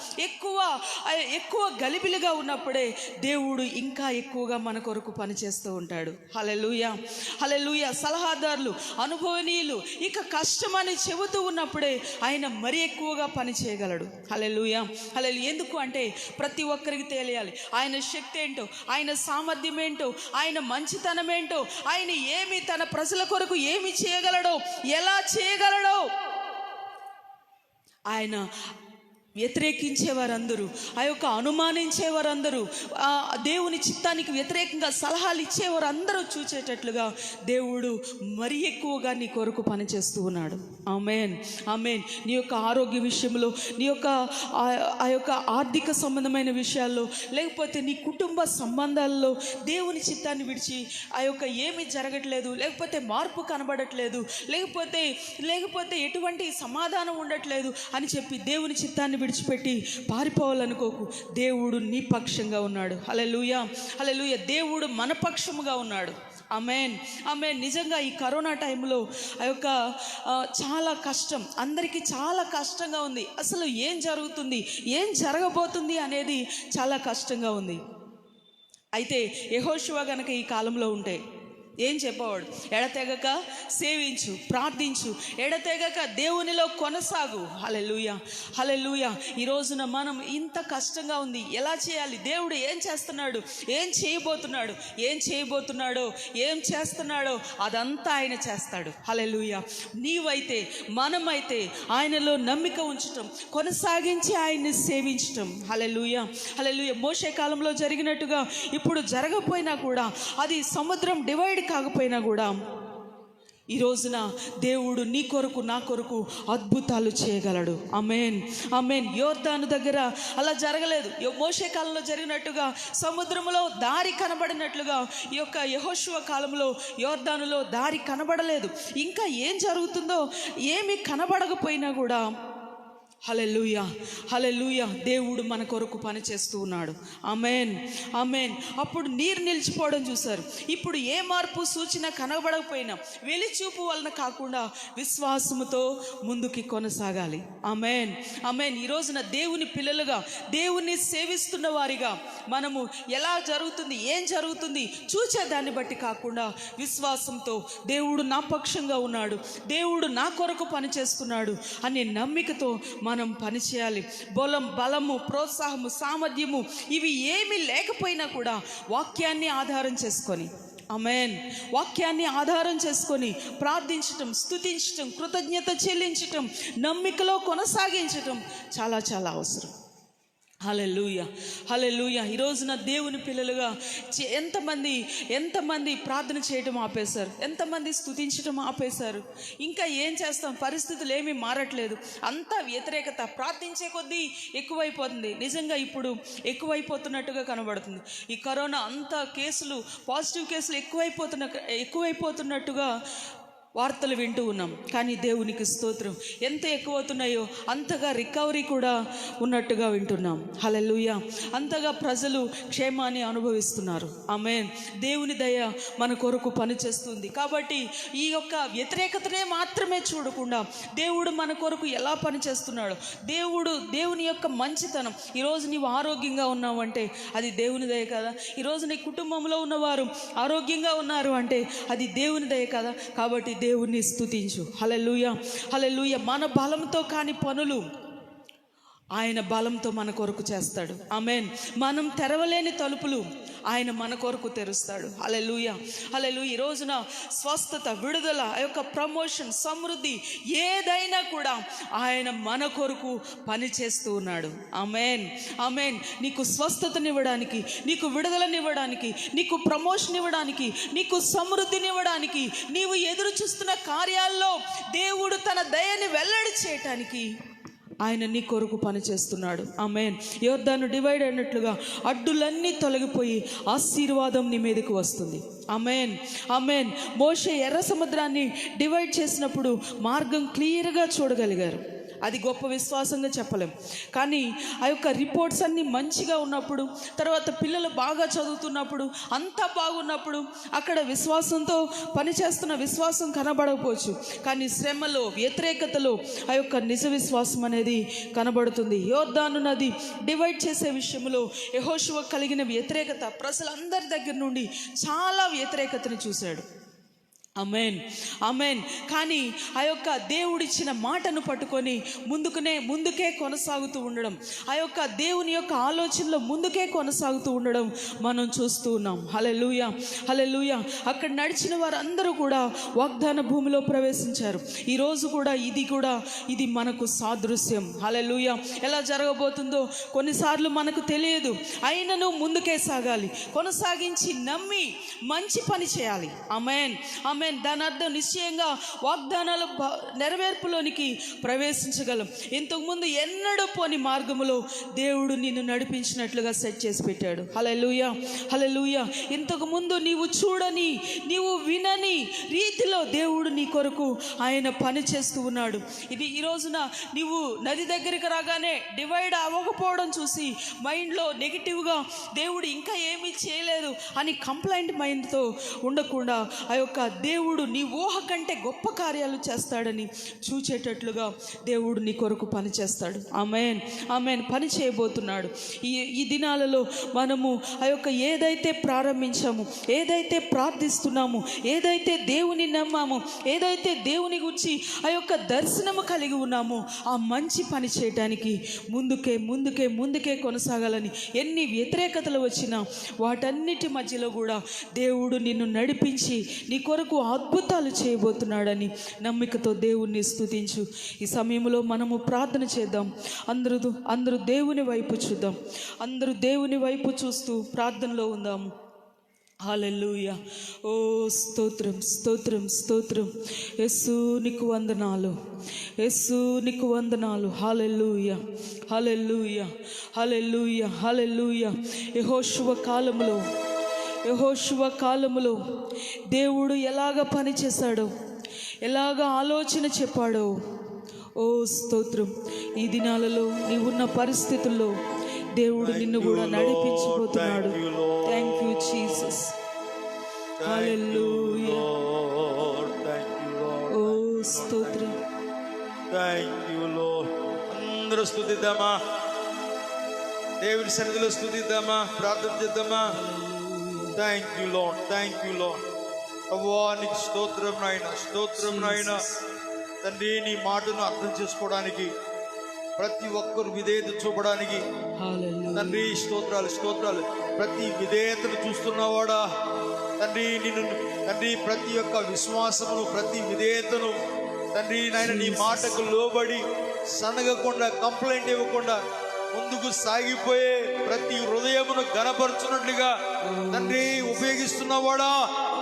ఎక్కువ గలిబిలిగా ఉన్నప్పుడే దేవుడు ఇంకా ఎక్కువగా మన కొరకు పనిచేస్తూ ఉంటాడు. హల్లెలూయా హల్లెలూయా. సలహాదారులు, అనుభవనీయులు ఇక కష్టమని చెబుతూ ఉన్నప్పుడే ఆయన మరి ఎక్కువగా పని చేయగలడు. హల్లెలూయా హల్లెలూయా. ఎందుకు అంటే ప్రతి ఒక్కరికి తెలియాలి ఆయన శక్తి ఏంటో, ఆయన సామర్థ్యం ఏంటో, ఆయన మంచితనం ఏంటో, ఆయన ఏమి తన ప్రజల కొరకు ఏమి చేయగలడో, ఎలా చేయగలడో. ఆయన వ్యతిరేకించేవారందరూ, ఆ యొక్క అనుమానించేవారందరూ, దేవుని చిత్తానికి వ్యతిరేకంగా సలహాలు ఇచ్చేవారు అందరూ చూచేటట్లుగా దేవుడు మరి ఎక్కువగా నీ కొరకు పనిచేస్తూ ఉన్నాడు. ఆమేన్ ఆమేన్. నీ యొక్క ఆరోగ్య విషయంలో, నీ యొక్క ఆ యొక్క ఆర్థిక సంబంధమైన విషయాల్లో, లేకపోతే నీ కుటుంబ సంబంధాల్లో దేవుని చిత్తాన్ని విడిచి ఆ యొక్క ఏమి జరగట్లేదు, లేకపోతే మార్పు కనబడట్లేదు, లేకపోతే ఎటువంటి సమాధానం ఉండట్లేదు అని చెప్పి దేవుని చిత్తాన్ని విడిచిపెట్టి పారిపోవాలనుకోకు. దేవుడు నీ పక్షంగా ఉన్నాడు. హల్లెలూయా హల్లెలూయా. దేవుడు మన పక్షముగా ఉన్నాడు. ఆమేన్ ఆమేన్. నిజంగా ఈ కరోనా టైంలో ఆ యొక్క చాలా కష్టం, అందరికీ చాలా కష్టంగా ఉంది. అసలు ఏం జరుగుతుంది, ఏం జరగబోతుంది అనేది చాలా కష్టంగా ఉంది. అయితే యెహోషువ గనక ఈ కాలంలో ఉంటే ఏం చెప్పేవాడు? ఎడతెగక సేవించు, ప్రార్థించు, ఎడతెగక దేవునిలో కొనసాగు. హల్లెలూయా హల్లెలూయా. ఈ రోజున మనం ఇంత కష్టంగా ఉంది, ఎలా చేయాలి, దేవుడు ఏం చేస్తున్నాడు, ఏం చేయబోతున్నాడో, ఏం చేస్తున్నాడో అదంతా ఆయన చేస్తాడు. హల్లెలూయా. నీవైతే, మనమైతే ఆయనలో నమ్మిక ఉంచటం, కొనసాగించి ఆయన్ని సేవించటం. హల్లెలూయా హల్లెలూయా. మోషే కాలంలో జరిగినట్టుగా ఇప్పుడు జరగపోయినా కూడా, అది సముద్రం డివైడ్ కాకపోయినా కూడా, ఈ రోజున దేవుడు నీ కొరకు, నా కొరకు అద్భుతాలు చేయగలడు. ఆమేన్ ఆమేన్. యోర్దాను దగ్గర అలా జరగలేదు. మోషే కాలంలో జరిగినట్టుగా సముద్రంలో దారి కనబడినట్లుగా ఈ యొక్క యెహోషువ కాలంలో యోర్దానులో దారి కనబడలేదు. ఇంకా ఏం జరుగుతుందో ఏమి కనబడకపోయినా కూడా హల్లెలూయా హల్లెలూయా. దేవుడు మన కొరకు పని చేస్తూ ఉన్నాడు. ఆమేన్ ఆమేన్. అప్పుడు నీరు నిలిచిపోవడం చూశారు. ఇప్పుడు ఏ మార్పు సూచన కనబడకపోయినా వెలిచూపు వలన కాకుండా విశ్వాసముతో ముందుకి కొనసాగాలి. ఆమేన్ ఆమేన్. ఈ రోజున దేవుని పిల్లలుగా, దేవుణ్ణి సేవిస్తున్న వారిగా మనము ఎలా జరుగుతుంది, ఏం జరుగుతుంది చూచే దాన్ని బట్టి కాకుండా విశ్వాసంతో దేవుడు నా పక్షంగా ఉన్నాడు, దేవుడు నా కొరకు పని చేస్తున్నాడు అనే నమ్మికతో మనం పనిచేయాలి. బలము, ప్రోత్సాహము, సామర్థ్యము ఇవి ఏమీ లేకపోయినా కూడా వాక్యాన్ని ఆధారం చేసుకొని, ఆమేన్, వాక్యాన్ని ఆధారం చేసుకొని ప్రార్థించటం, స్తుతించటం, కృతజ్ఞత చెల్లించటం, నమ్మికలో కొనసాగించటం చాలా చాలా అవసరం. హల్లెలూయా హల్లెలూయా. ఈ రోజున దేవుని పిల్లలుగా ఎంతమంది ప్రార్థన చేయటం ఆపేశారు, ఎంతమంది స్తుతించటం ఆపేశారు. ఇంకా ఏం చేస్తాం, పరిస్థితులు ఏమీ మారట్లేదు, అంతా వ్యతిరేకత ప్రార్థించే కొద్దీ ఎక్కువైపోతుంది. నిజంగా ఇప్పుడు ఎక్కువైపోతున్నట్టుగా కనబడుతుంది. ఈ కరోనా అంతా పాజిటివ్ కేసులు ఎక్కువైపోతున్నట్టుగా వార్తలు వింటూ ఉన్నాం. కానీ దేవునికి స్తోత్రం, ఎంత ఎక్కువ అవుతున్నాయో అంతగా రికవరీ కూడా ఉన్నట్టుగా వింటున్నాం. హల్లెలూయా. అంతగా ప్రజలు క్షేమాన్ని అనుభవిస్తున్నారు. ఆమేన్. దేవుని దయ మన కొరకు పనిచేస్తుంది. కాబట్టి ఈ యొక్క వ్యతిరేకతనే మాత్రమే చూడకుండా దేవుడు మన కొరకు ఎలా పనిచేస్తున్నాడో, దేవుని యొక్క మంచితనం. ఈరోజు నీవు ఆరోగ్యంగా ఉన్నావు అంటే అది దేవుని దయ కదా. ఈరోజు నీ కుటుంబంలో ఉన్నవారు ఆరోగ్యంగా ఉన్నారు అంటే అది దేవుని దయ కదా. కాబట్టి దేవుణ్ణి స్తుతించు. హల్లెలూయా, హల్లెలూయా. మన బలంతో కాని పనులు ఆయన బలంతో మన కొరకు చేస్తాడు. ఆమేన్. మనం తెరవలేని తలుపులు ఆయన మన కొరకు తెరుస్తాడు. హల్లెలూయా, హల్లెలూయా. ఈ రోజున స్వస్థత, విడుదల, ఆ యొక్క ప్రమోషన్, సమృద్ధి ఏదైనా కూడా ఆయన మన కొరకు పని చేస్తూ ఉన్నాడు. ఆమేన్, ఆమేన్. నీకు స్వస్థతనివ్వడానికి, నీకు విడుదలనివ్వడానికి, నీకు ప్రమోషన్ ఇవ్వడానికి, నీకు సమృద్ధినివ్వడానికి, నీవు ఎదురు చూస్తున్న కార్యాల్లో దేవుడు తన దయని వెల్లడి చేయటానికి ఆయన నీ కొరకు పనిచేస్తున్నాడు. ఆమేన్. యోర్దాను డివైడ్ అయినట్లుగా అడ్డులన్నీ తొలగిపోయి ఆశీర్వాదం నీ మీదకి వస్తుంది. ఆమేన్, ఆమేన్. మోషే ఎర్ర సముద్రాన్ని డివైడ్ చేసినప్పుడు మార్గం క్లియర్గా చూడగలిగారు. అది గొప్ప విశ్వాసంగా చెప్పలేం. కానీ ఆ యొక్క రిపోర్ట్స్ అన్నీ మంచిగా ఉన్నప్పుడు, తర్వాత పిల్లలు బాగా చదువుతున్నప్పుడు, అంతా బాగున్నప్పుడు అక్కడ విశ్వాసంతో పనిచేస్తున్న విశ్వాసం కనబడకపోవచ్చు. కానీ శ్రమలో, వ్యతిరేకతలో ఆ యొక్క నిజ విశ్వాసం అనేది కనబడుతుంది. యోర్దాను నది డివైడ్ చేసే విషయంలో యెహోషువ కలిగిన వ్యతిరేకత, ప్రజలందరి దగ్గర నుండి చాలా వ్యతిరేకతను చూశాడు. ఆమేన్, ఆమేన్. కానీ ఆ యొక్క దేవుడిచ్చిన మాటను పట్టుకొని ముందుకే కొనసాగుతూ ఉండడం, ఆ యొక్క దేవుని యొక్క ఆలోచనలో ముందుకే కొనసాగుతూ ఉండడం మనం చూస్తూ ఉన్నాం. హల్లెలూయా, హల్లెలూయా. అక్కడ నడిచిన వారందరూ కూడా వాగ్దాన భూమిలో ప్రవేశించారు. ఈరోజు కూడా ఇది మనకు సాదృశ్యం. హల్లెలూయా. ఎలా జరగబోతుందో కొన్నిసార్లు మనకు తెలియదు. అయినను ముందుకే సాగాలి, కొనసాగించి నమ్మి మంచి పని చేయాలి. ఆమేన్, ఆమేన్. దాని అర్థం నిశ్చయంగా వాగ్దానాల నెరవేర్పులోనికి ప్రవేశించగలం. ఇంతకుముందు ఎన్నడూ పోని మార్గములో దేవుడు నిన్ను నడిపించినట్లుగా సెట్ చేసి పెట్టాడు. హల్లెలూయా, హల్లెలూయా. ఇంతకుముందు నీవు చూడని, నీవు వినని రీతిలో దేవుడు నీ కొరకు ఆయన పని చేస్తూ ఉన్నాడు. ఇది ఈ రోజున నీవు నది దగ్గరికి రాగానే డివైడ్ అవ్వకపోవడం చూసి మైండ్లో నెగిటివ్గా దేవుడు ఇంకా ఏమీ చేయలేదు అని కంప్లైంట్ మైండ్తో ఉండకుండా ఆ యొక్క దేవుడు నీ ఊహ కంటే గొప్ప కార్యాలు చేస్తాడని చూచేటట్లుగా దేవుడు నీ కొరకు పని చేస్తాడు. ఆమేన్, ఆమేన్. పని చేయబోతున్నాడు. ఈ దినాలలో మనము ఆ యొక్క ఏదైతే ప్రారంభించామో, ఏదైతే ప్రార్థిస్తున్నామో, ఏదైతే దేవుని నమ్మామో, ఏదైతే దేవుని గురించి ఆ యొక్క దర్శనము కలిగి ఉన్నామో ఆ మంచి పని చేయటానికి ముందుకే కొనసాగాలని ఎన్ని వ్యతిరేకతలు వచ్చినా వాటన్నిటి మధ్యలో కూడా దేవుడు నిన్ను నడిపించి నీ కొరకు అద్భుతాలు చేయబోతున్నాడని నమ్మికతో దేవుణ్ణి స్తుతించు. ఈ సమయంలో మనము ప్రార్థన చేద్దాం. అందరూ దేవుని వైపు చూద్దాం. అందరూ దేవుని వైపు చూస్తూ ప్రార్థనలో ఉందాము. హల్లెలూయా. ఓ స్తోత్రం, స్తోత్రం, స్తోత్రం. యేసు నీకు వందనాలు, యేసు నీకు వందనాలు. హల్లెలూయా, హల్లెలూయా, హల్లెలూయా, హల్లెలూయా. యెహోషువ కాలములో దేవుడు ఎలాగ పని చేశాడో, ఎలాగ ఆలోచన చెప్పాడో, ఓ స్తోత్రం. ఈ దినాలలో నీవున్న పరిస్థితుల్లో దేవుడు నిన్ను కూడా నడిపించబోతున్నాడు. Thank you Jesus. హల్లెలూయా. ఓ స్తోత్రం. Thank you Lord. అందరూ స్తుతిద్దామా, దేవుని సన్నిధిలో స్తుతిద్దామా, ప్రార్థన చేద్దామా. Thank you Lord, thank you Lord. ప్రభువా నీకు స్తోత్రం నాయనా, స్తోత్రం నాయనా. తండ్రి నీ మాటను అర్థం చేసుకోవడానికి, ప్రతి ఒక్కరు విధేయత చూపడానికి తండ్రి స్తోత్రాలు, స్తోత్రాలు. ప్రతి విధేయతను చూస్తున్నవాడా తండ్రి, నిన్ను తండ్రి ప్రతి ఒక్క విశ్వాసమును, ప్రతి విధేయతను తండ్రి నాయన నీ మాటకు లోబడి సనగకుండా, కంప్లైంట్ ఇవ్వకుండా ముందుకు సాగిపోయే ప్రతి హృదయమును గణపరుచున్నట్లుగా తండ్రి ఉపయోగిస్తున్నవాడా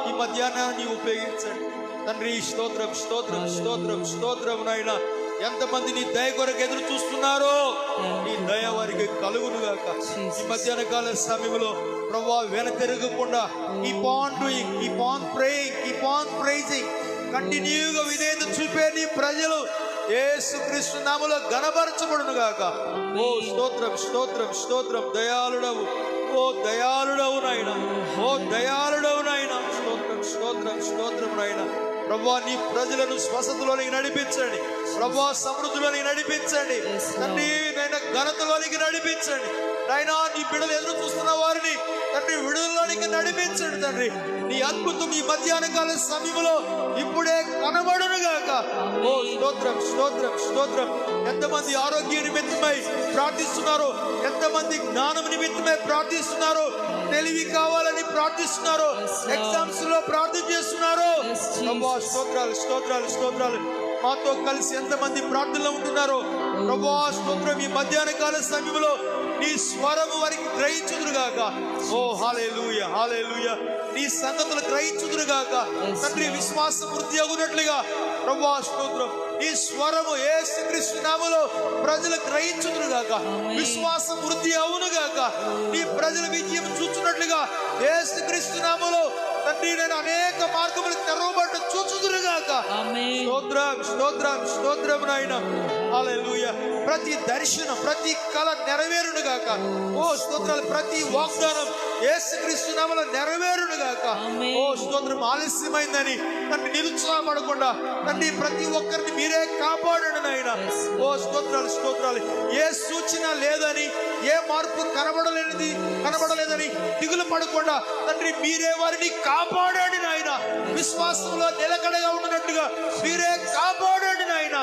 ఈ మధ్యాహ్నాన్ని ఉపయోగించండి తండ్రి. స్తోత్రం, స్తోత్రం, స్తోత్రం, స్తోత్రం నాయన. ఎంతమంది నీ దయ కొరకు ఎదురు చూస్తున్నారో నీ దయ వారికి కలుగునుగాక. ఈ మధ్యాహ్న కాల సమయంలో ప్రభువా వెనతిరగకుండా keep on doing, keep on praying, keep on praising. కంటిన్యూగా విధేయత చూపే నీ ప్రజలు యేసుక్రీస్తు నామములో ఘనపరచబడును గాక. ఓ స్తోత్రం స్తోత్రం స్తోత్రం. దయాళుడవు, ఓ దయాళుడవు నాయన, ఓ దయాళుడవు నాయన. స్తోత్రం స్తోత్రం స్తోత్రం నాయన. ప్రభువా, నీ ప్రజలను స్వస్థతలోనికి నడిపించండి. ప్రభువా, సమృద్ధిలోనికి నడిపించండి. తండ్రి నాయన, ఘనతలోనికి నడిపించండి. నాయన, నీ బిడ్డలు ఎదురు చూస్తున్న వారిని తండ్రి విడుదలలోనికి నడిపించండి. తండ్రి, నీ అద్భుతం ఈ మధ్యాహ్న కాల సమయంలో ఇప్పుడే కనబడును గాక. ఓ స్తోత్రం స్తోత్రం స్తోత్రం. ఎంతమంది ఆరోగ్య నిమిత్తమై ప్రార్థిస్తున్నారో, ఎంతమంది జ్ఞానం నిమిత్తమై ప్రార్థిస్తున్నారో, తెలివి కావాలని ప్రార్థిస్తున్నారో, ఎగ్జామ్స్ లో ప్రార్థన చేస్తున్నారో, ప్రభువా స్తోత్రాలు స్తోత్రాలు స్తోత్రాలు. మాతో కలిసి ఎంతమంది ప్రార్థనలో ఉంటున్నారో ప్రభువా స్తోత్రం. ఈ మధ్యాహ్న కాల సమయంలో నీ స్వరము వారికి గ్రహించుదురుగాక. ఓ హల్లెలూయా హల్లెలూయా. నీ సంగతులు గ్రహించుదురుగాక. తండ్రి, విశ్వాసం వృద్ధి అగునట్లుగా ప్రభువా స్తోత్రం. ఈ స్వరము యేసుక్రీస్తు నామములో ప్రజలు గ్రహించుదురుగాక. విశ్వాసం వృద్ధి అవునుగాక. నీ ప్రజల విజయం చూచున్నట్లుగా యేసుక్రీస్తు నామములో తండ్రి, నేను అనేక మార్గములు తెరవబడ్డ చూచుదురుగాక. స్తోత్రం స్తోత్రం స్తోత్రం నాయన. హల్లెలూయా. ప్రతి దర్శనం, ప్రతి కళ నెరవేరును గాక. ఓ స్తోత్రాలు. ప్రతి వాగ్దానం యేసుక్రీస్తు నామములో నెరవేరును గాక. ఓ స్తోత్రం. ఆలస్యమైందని తండ్రి నిరుత్సాహపడకుండా తండ్రి ప్రతి ఒక్కరిని మీరే కాపాడండి నాయన. ఓ స్తోత్రాలు స్తోత్రాలు. ఏ సూచన లేదని, ఏ మార్పు కనబడలేదని దిగులు పడకుండా తండ్రి మీరే వారిని కాపాడండి నాయన. విశ్వాసంలో నిలకడగా ఉన్నట్టుగా మీరే కాపాడండి నాయన.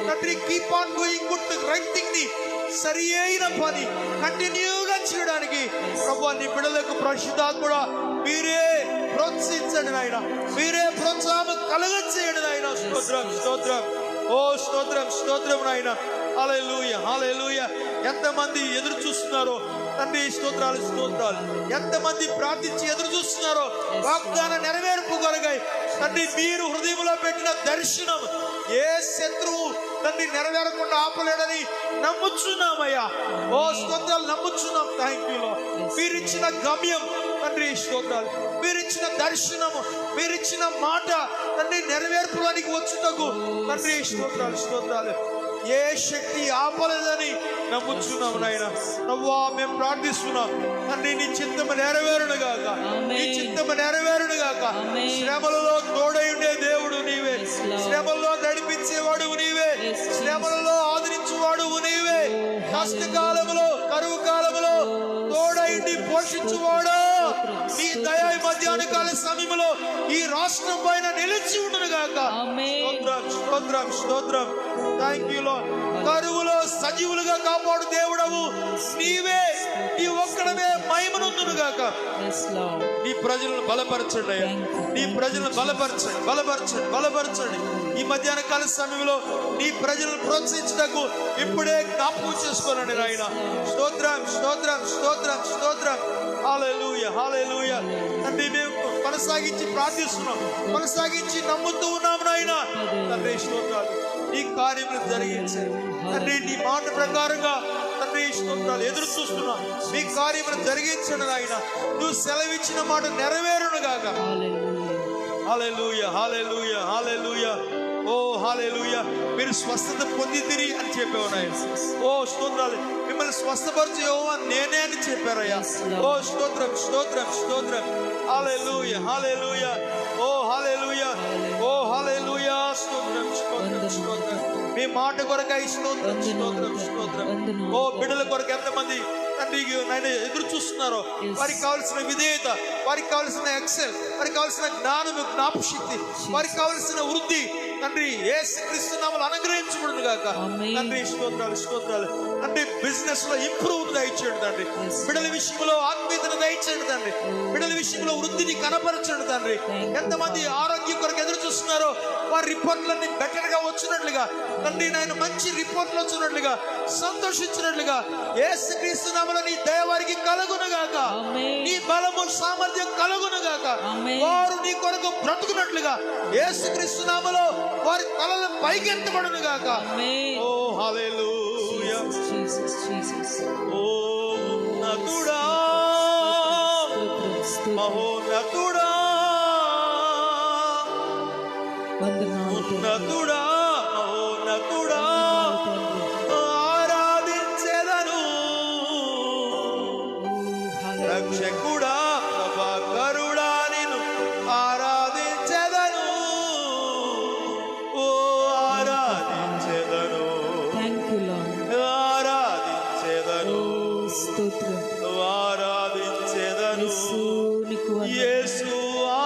తండ్రి keep on doing good right thing ని, సరి అయిన పని కంటిన్యూగా చేయడానికి ప్రభువా నీ బిడ్డలకు పరిశుద్ధాత్ముడా మీరే ప్రోత్సహించండి నాయన. మీరే ప్రోత్సాహం కలగచేయండి నాయన. స్తోత్రం స్తోత్రం. ఓ స్తోత్రం స్తోత్రం నాయన. హల్లెలూయా హల్లెలూయా. ఎంతమంది ఎదురు చూస్తున్నారో తండ్రి స్తోత్రాలు స్తోత్రాలు. ఎంతమంది ప్రార్థించి ఎదురు చూస్తున్నారో వాగ్దాన నెరవేర్పు కొరకై తండ్రి మీరు హృదయంలో పెట్టిన దర్శనం ఏ శత్రువు తండ్రి నెరవేరకుండా ఆపలేడని నమ్ముచున్నామయ్యా. ఓ స్తోత్రాలు నమ్ముచున్నాం. థ్యాంక్ యూ లో. మీరిచ్చిన గమ్యం తండ్రి స్తోత్రాలు, మీరిచ్చిన దర్శనము, మీరిచ్చిన మాట తండ్రి నెరవేర్పులోనికి వచ్చుటకు తండ్రి స్తోత్రాలు స్తోత్రాలు. ఏ శక్తి ఆపలేదని నమ్ముచున్నాం నాయన. నవ్వా మేము ప్రార్థిస్తున్నాం తండ్రి, నీ చిత్తము నెరవేరును గాక. నీ చిత్తము నెరవేరును గాక. శ్రమలలో తోడై ఉండే దేవుడు నీవే, శ్రమల్లో నడిపించేవాడు నీవే, శ్రమలలో ఆదరించువాడు నీవే, కష్టకాలములో కరువు కాలములో తోడైండి పోషించువాడు నీ దయ మధ్యాహ్న కాల సమయంలో ఈ రాష్ట్రం పైన నిలిచి ఉండును గాక. స్తోత్రం స్తోత్రం స్తోత్రం. Thank you lord. కరువులో సజీవులుగా కాపాడు దేవుడవు నీవే. నీ ఒక్కడమే మహిమనొందును గాక. నీ ప్రజలను బలపరచండి అయ్యా. నీ ప్రజలను బలపరచండి బలపరచండి బలపరచండి. ఈ మధ్యాహ్న కాల సమయంలో నీ ప్రజలను ప్రోత్సహించటకు ఇప్పుడే జ్ఞాపకం చేసుకోనండి నాయన. స్తోత్రం స్తోత్రం స్తోత్రం స్తోత్రం. హల్లెలూయా హల్లెలూయా. తండ్రి మేము కొనసాగించి ప్రార్థిస్తున్నాం, కొనసాగించి నమ్ముతూ ఉన్నాము నాయన. తండ్రి స్తోత్రాలు. నీ కార్యములు జరిగించండి తండ్రి. నీ మాట ప్రకారంగా తండ్రి స్తోత్రాలు ఎదురు చూస్తున్నా. నీ కార్యములు జరిగించండి నాయన. నువ్వు సెలవిచ్చిన మాట నెరవేరును గాక. హల్లెలూయా హల్లెలూయా హల్లెలూయా. ఓ హల్లెలూయా. మీరు స్వస్థత పొందితిరి అని చెప్పావు నాయన. ఓ స్తోత్రాలు. మిమ్మల్ని స్వస్థపరిచే యెహోవా నేనే అని చెప్పారయ్యా. ఓ స్తోత్రం స్తోత్రం స్తోత్రం. హల్లెలూయా హల్లెలూయా. ఓ హల్లెలూయా ఓ హల్లెలూయా. స్తోత్రం స్తోత్రం స్తోత్రం. మీ మాట కొరకై స్తోత్రం స్తోత్రం స్తోత్రం. ఓ బిడ్డల కొరకు ఎంతమంది తండ్రి నాయన ఎదురు చూస్తున్నారో వారికి కావలసిన విధేయత, వారికి కావలసిన ఎక్సెల్, వారికి కావలసిన జ్ఞానము జ్ఞాపశక్తి, వారికి కావలసిన వృద్ధి తండ్రి యేసుక్రీస్తు నామములో అనుగ్రహించబడును గాక. తండ్రి స్తోత్రాలు స్తోత్రాలు. తండ్రి బిజినెస్ లో ఇంప్రూవ్ దయచేయండి తండ్రి. బిడ్డల విషయంలో ఆత్మీయతను దయచేయండి తండ్రి. బిడ్డల విషయంలో వృద్ధిని కనపరచండి తండ్రి. ఎంతమంది ఆరోగ్యం కొరకు ఎదురు చూస్తున్నారో వారి రిపోర్ట్లన్నీ బెటర్ గా వచ్చినట్లుగా తండ్రి నాయన మంచి రిపోర్ట్లు వచ్చినట్లుగా సంతోషించినట్లుగా యేసుక్రీస్తు నామములో నీ దయ వారికి కలుగును గాక. నీ బలము సామర్థ్యం కలుగును గాక. వారు నీ కొరకు బ్రతుకున్నట్లుగా యేసుక్రీస్తు నామములో వారి తలలు పైకెత్తబడును గాక. ఓ హల్లెలూయా. ఓ ఉన్నతుడా మహోన్నతుడా వందనాలు తండ్రి. ఉన్నతుడా మహోన్నతుడా తండ్రి. ఆరాధించెదను. హల్లెలూయా. రక్షకుడా ప్రభాకరుడా నిన్ను ఆరాధించెదను. ఓ ఆరాధించెదను. Thank you Lord. ఆరాధించెదను. స్తోత్రం. ఆరాధించెదను. యేసు నీకు వందనాలు. యేసు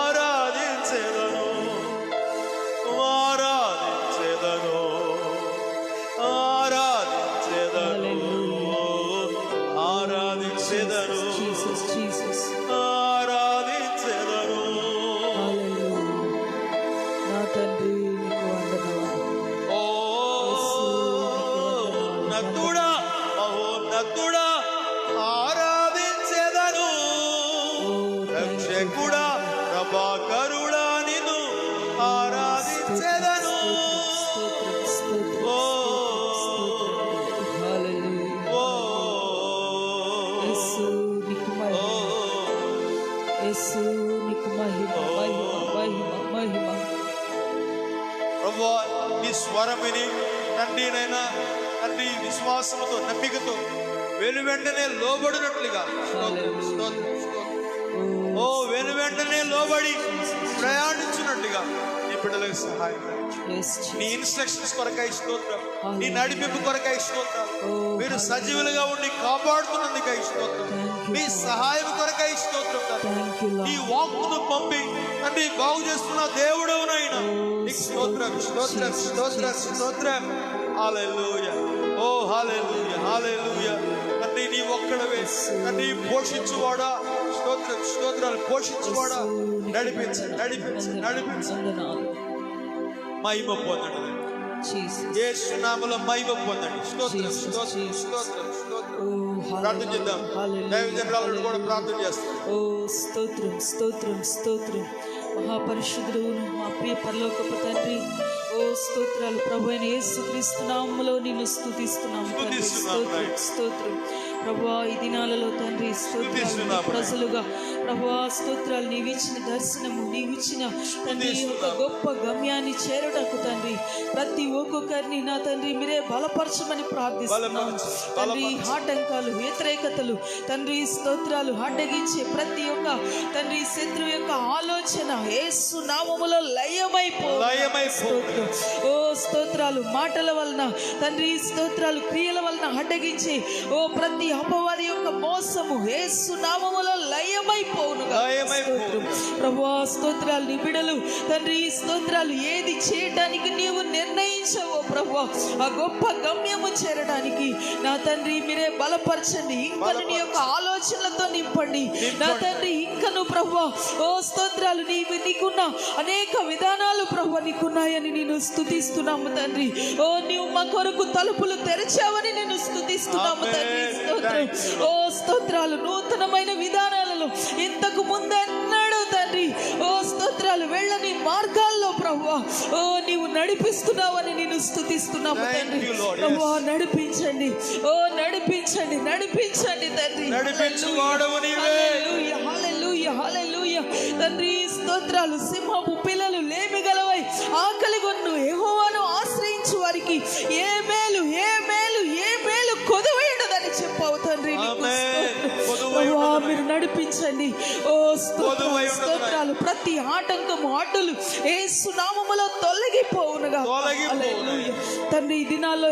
ఆరాధించెదను. ఆరాధించెదను. ఆరాధించెదను. ఆరాధించెదను. Jesus Jesus. ఆరాధించెదను. హల్లెలూయా. నా తండ్రి నీకు వందనాలు. ఓ నతుడా మహోన్నతుడా ఆరాధించెదను. రక్షకుడా ప్రభాకరుడా నిన్ను ఆరాధించెదను. ఓ ఓ ప్రభువా నీ స్వరం విని తండ్రినైనా తండ్రి విశ్వాసముతో నమ్మికతో వెను వెంటనే లోబడినట్లుగా స్తోత్రం, స్తోత్రం, స్తోత్రం. ఓ వెను వెంటనే లోబడి ప్రయాణించినట్టుగా నీ బిడ్డలకు సహాయం దయచేయి. నీ ఇన్స్ట్రక్షన్స్ కొరకై స్తోత్రం, నీ నడిపింపు కొరకై స్తోత్రం. మీరు సజీవులుగా ఉండి కాపాడుతున్నందుకై స్తోత్రం, మీ సహాయం కొరకై స్తోత్రం. నీ వాక్కును పంపి తండ్రి బాగు చేస్తున్న దేవుడవునైనా నీకు స్తోత్రం, స్తోత్రం, స్తోత్రం, స్తోత్రం. హల్లెలూయా. ఓ హల్లెలూయా, హల్లెలూయా. తండ్రి నీ ఒక్కడవే తండ్రి పోషించువాడా. స్తోత్రం, స్తోత్రాలు. పోషించువాడా. నడిపించు, నడిపించు, నడిపించు. మహిమ పొందండి. యేసు నామములో మహిమ పొందండి. స్తోత్రం, స్తోత్రం, స్తోత్రం, స్తోత్రం. ప్రార్థన చేద్దాం. దైవజనులను కూడా ప్రార్థన చేస్తాం. ఓ స్తోత్రం, స్తోత్రం, స్తోత్రం. మహాపరిశుద్ధుడు మా ప్రియ పరలోకపు తండ్రి, ఓ స్తోత్రాలు ప్రభు అయిన యేసుక్రీస్తు నామములో నిన్ను స్తుతిస్తున్నాము తండ్రి. స్తోత్రం, స్తోత్రం ప్రభువా. ఈ దినాలలో తండ్రి స్తోత్రాలు ప్రజలుగా ప్రభువా స్తోత్రాలు నీవిచ్చిన దర్శనము, నీవిచ్చిన తండ్రి ఒక గొప్ప గమ్యాన్ని చేరుటకు తండ్రి ప్రతి ఒక్కొక్కరిని నా తండ్రి మీరే బలపరచమని ప్రార్థిస్తున్నాము తండ్రి. ఆటంకాలు, వ్యతిరేకతలు తండ్రి స్తోత్రాలు అడ్డగించే ప్రతి ఒక్క తండ్రి శత్రు యొక్క ఆలోచన యేసు నామములో లయమైపో. ఓ స్తోత్రాలు మాటల వలన తండ్రి స్తోత్రాలు క్రియల వలన అడ్డగించి ఓ ప్రతి అపవాది యొక్క మోసము యేసు నామములో లయమైపోవునుగా. ప్రభువా స్తోత్రాలు. నీ బిడ్డలు తండ్రి స్తోత్రాలు ఏది చేయడానికి నీవు నిర్ణయించవో ప్రభువా ఆ గొప్ప గమ్యము చేరడానికి నా తండ్రి మీరే బలపరచండి. ఇంకను నీ యొక్క ఆలోచనలతో నింపండి నా తండ్రి. ఇంకను ప్రభువా ఓ స్తోత్రాలు నీకున్న అనేక విధానాలు ప్రభువా నీకున్నాయని నేను స్తుతిస్తున్నాము తండ్రి. ఓ నీవు మా కొరకు తలుపులు తెరిచావని నేను స్తుతిస్తున్నాము తండ్రి. స్తోత్రం. ఓ స్తోత్రాలు. నూతనమైన విధానాలలో ఇంతకు ముందెన్నడూ తండ్రి ఓ స్తోత్రాలు వెళ్ళని మార్గాల్లో ప్రభువా ఓ నీవు నడిపిస్తున్నావని నేను స్తుతిస్తున్నాము తండ్రి. ప్రభువా నడిపించండి, ఓ నడిపించండి, నడిపించండి తండ్రి. హల్లెలూయా, హల్లెలూయా, హల్లెలూయా తండ్రి. స్తోత్రాలు. సింహపు పిల్లలు లేమిగలవై ఆకలిగొన్ను యెహోవాను ఆశ్రయించు వారికి ఏ మేలు, ఏ మేలు, ఏ మేలు కొదవైండదని చెప్పావు తండ్రి. ప్రభువా మీరు నడిపించండి. ఓ స్తోత్రాలు. ప్రతి ఆటంకము, అడ్డులు యేసు నామములో తొలగిపోవునుగా. హల్లెలూయా తండ్రి. ఈ దినాల్లో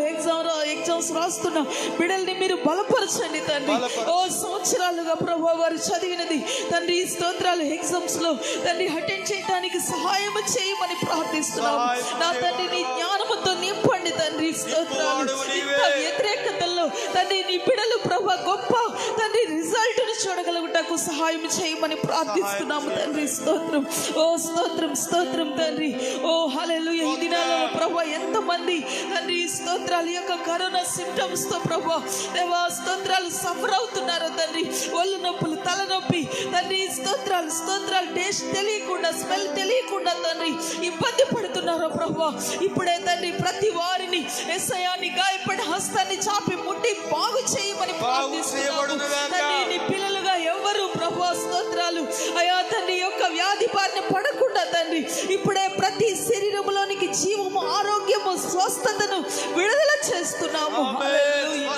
ఎగ్జామ్స్ రాస్తున్న బిడ్డల్ని మీరు బలపరచండి తండ్రి. ఓ సంవత్సరాలుగా ప్రభువా వారు చదివినది తండ్రి స్తోత్రాలు ఎగ్జామ్స్ లో తండ్రి అటెండ్ చేయడానికి సహాయం చేయమని ప్రార్థిస్తున్నాము నా తండ్రి. నీ జ్ఞానముతో నింపండి తండ్రి. స్తోత్రాలు. ఇంత వ్యతిరేకతల్లో తండ్రి నీ బిడ్డలు ప్రభువా గొప్ప తండ్రి రిజల్ట్ ను చూడగలుగుటకు సహాయం చేయమని ప్రార్థిస్తున్నాము తండ్రి. స్తోత్రం. ఓ స్తోత్రం, స్తోత్రం తండ్రి. ఓ హల్లెలూయా. ఈ దినాలలో ప్రభువా ఎంతమంది తండ్రి స్తోత్రాలు యొక్క కరోనా సింప్టమ్స్ తో ప్రభువా దేవా స్తోత్రాలు సఫర్ అవుతున్నారు తండ్రి. ఒళ్ళు నొప్పులు, తలనొప్పి తండ్రి స్తోత్రాలు, స్తోత్రాలు. టేస్ట్ తెలియకుండా, స్మెల్ తెలియకుండా తండ్రి ఇబ్బంది పడుతున్నారు ప్రభువా. ఇప్పుడే తండ్రి ప్రతి వారిని యేసయ్యాని గాయపడి హస్తాన్ని చాపి ముట్టి బాగు చేయమని ప్రార్థిస్తున్నాము తండ్రి. నీ పిల్లలుగా ఎవరు ప్రభువా స్తోత్రాలు బిడ్డలు అయా తండ్రి యొక్క వ్యాధి బారిన పడకుండా తండ్రి ఇప్పుడే ప్రతి శరీరంలోనికి జీవము, ఆరోగ్యము, స్వస్థతను విడుదల చేస్తున్నాము. హల్లెలూయా.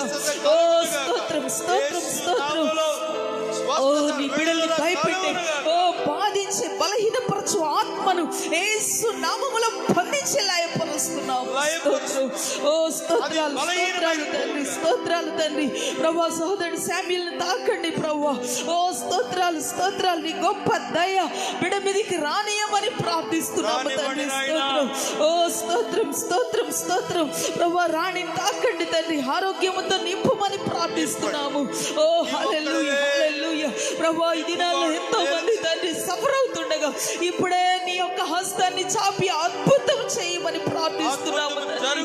ఓ స్తోత్రం, స్తోత్రం, స్తోత్రం. ఓ నీ బిడ్డల్ని భయపెట్టే, ఓ బాధించే, బలహీనపరచు ఆత్మను యేసు నామములో బంధించి లయపరుస్తున్నాము. స్తోత్రం. ఓ స్తోత్రాలు, స్తోత్రాలు తండ్రి, స్తోత్రాలు తండ్రి. ప్రభువా సహోదరుడు శామ్యూల్ని తాకండి ప్రభువా. ఓ స్తోత్రాలు, స్తోత్రాలు. నీ గొప్ప దయ బిడ్డ మీదకి రానియమని ప్రార్థిస్తున్నాము తండ్రి. స్తోత్రం. ఓ స్తోత్రం, స్తోత్రం, స్తోత్రం. ప్రభువా రాణిని తాకండి తండ్రి, ఆరోగ్యముతో నింపమని ప్రార్థిస్తున్నాము. ఓ హల్లెలూయా, హల్లెలూయా. ప్రభువా ఈ దినాల్లో ఎంతో మంది తండ్రి సఫర్ అవుతుండగా ఇప్పుడే నీ యొక్క హస్తాన్ని చాపి అద్భుతం చేయమని ప్రార్థిస్తున్నాము తండ్రి.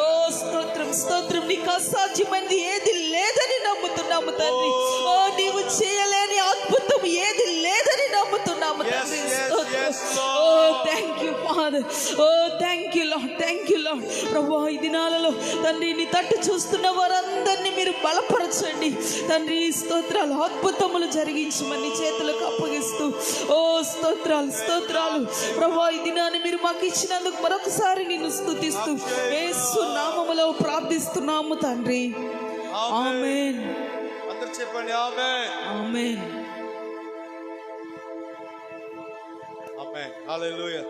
ఓ స్తోత్రం, స్తోత్రం. నీకు అసాధ్యమైనది ఏది లేదని నమ్ముతున్నాము తండ్రి. ఓ నీవు చేయలేని అద్భుతం ఏది లేదని నమ్ముతున్నాము తండ్రి. స్తోత్రం. ఓ థ్యాంక్ యూ ఫాదర్. ఓ thank you Lord, thank you Lord. ప్రభువా ఈ దినాలలో తండ్రి నీ తట్టు చూస్తున్న వారందరినీ మీరు బలపరచండి తండ్రి. స్తోత్రాలు, అద్భుతములు జరిగించమని చేతులకు అప్పగిస్తూ ఓ స్తోత్రాలు, స్తోత్రాలు. ప్రభువా ఈ దినాన్ని మీరు మాకు ఇచ్చినందుకు మరొకసారి నిన్ను స్తుతిస్తూ యేసు నామములో ప్రార్థిస్తున్నాము తండ్రి. ఆమేన్. అందరూ చెప్పండి ఆమేన్. ఆమేన్. ఆమేన్. హల్లెలూయా.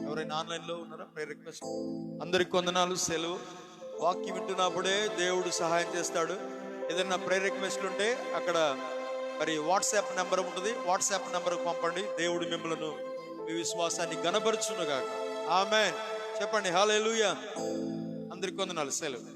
ఎవరైనా ఆన్లైన్ లో ఉన్నారా? Prayer request. అందరికి వందనాలు, సెలవు. వాక్యం వింటున్నప్పుడే దేవుడు సహాయం చేస్తాడు. ఏదైనా ప్రేయర్ రిక్వెస్ట్లు ఉంటే అక్కడ మరి వాట్సాప్ నెంబర్ ఉంటుంది, వాట్సాప్ నెంబర్కి పంపండి. దేవుడు మిమ్మల్ని మీ విశ్వాసాన్ని గణపరచునుగాక. ఆమేన్. చెప్పండి హల్లెలూయా. అందరికి వందనాలు, సెలవు.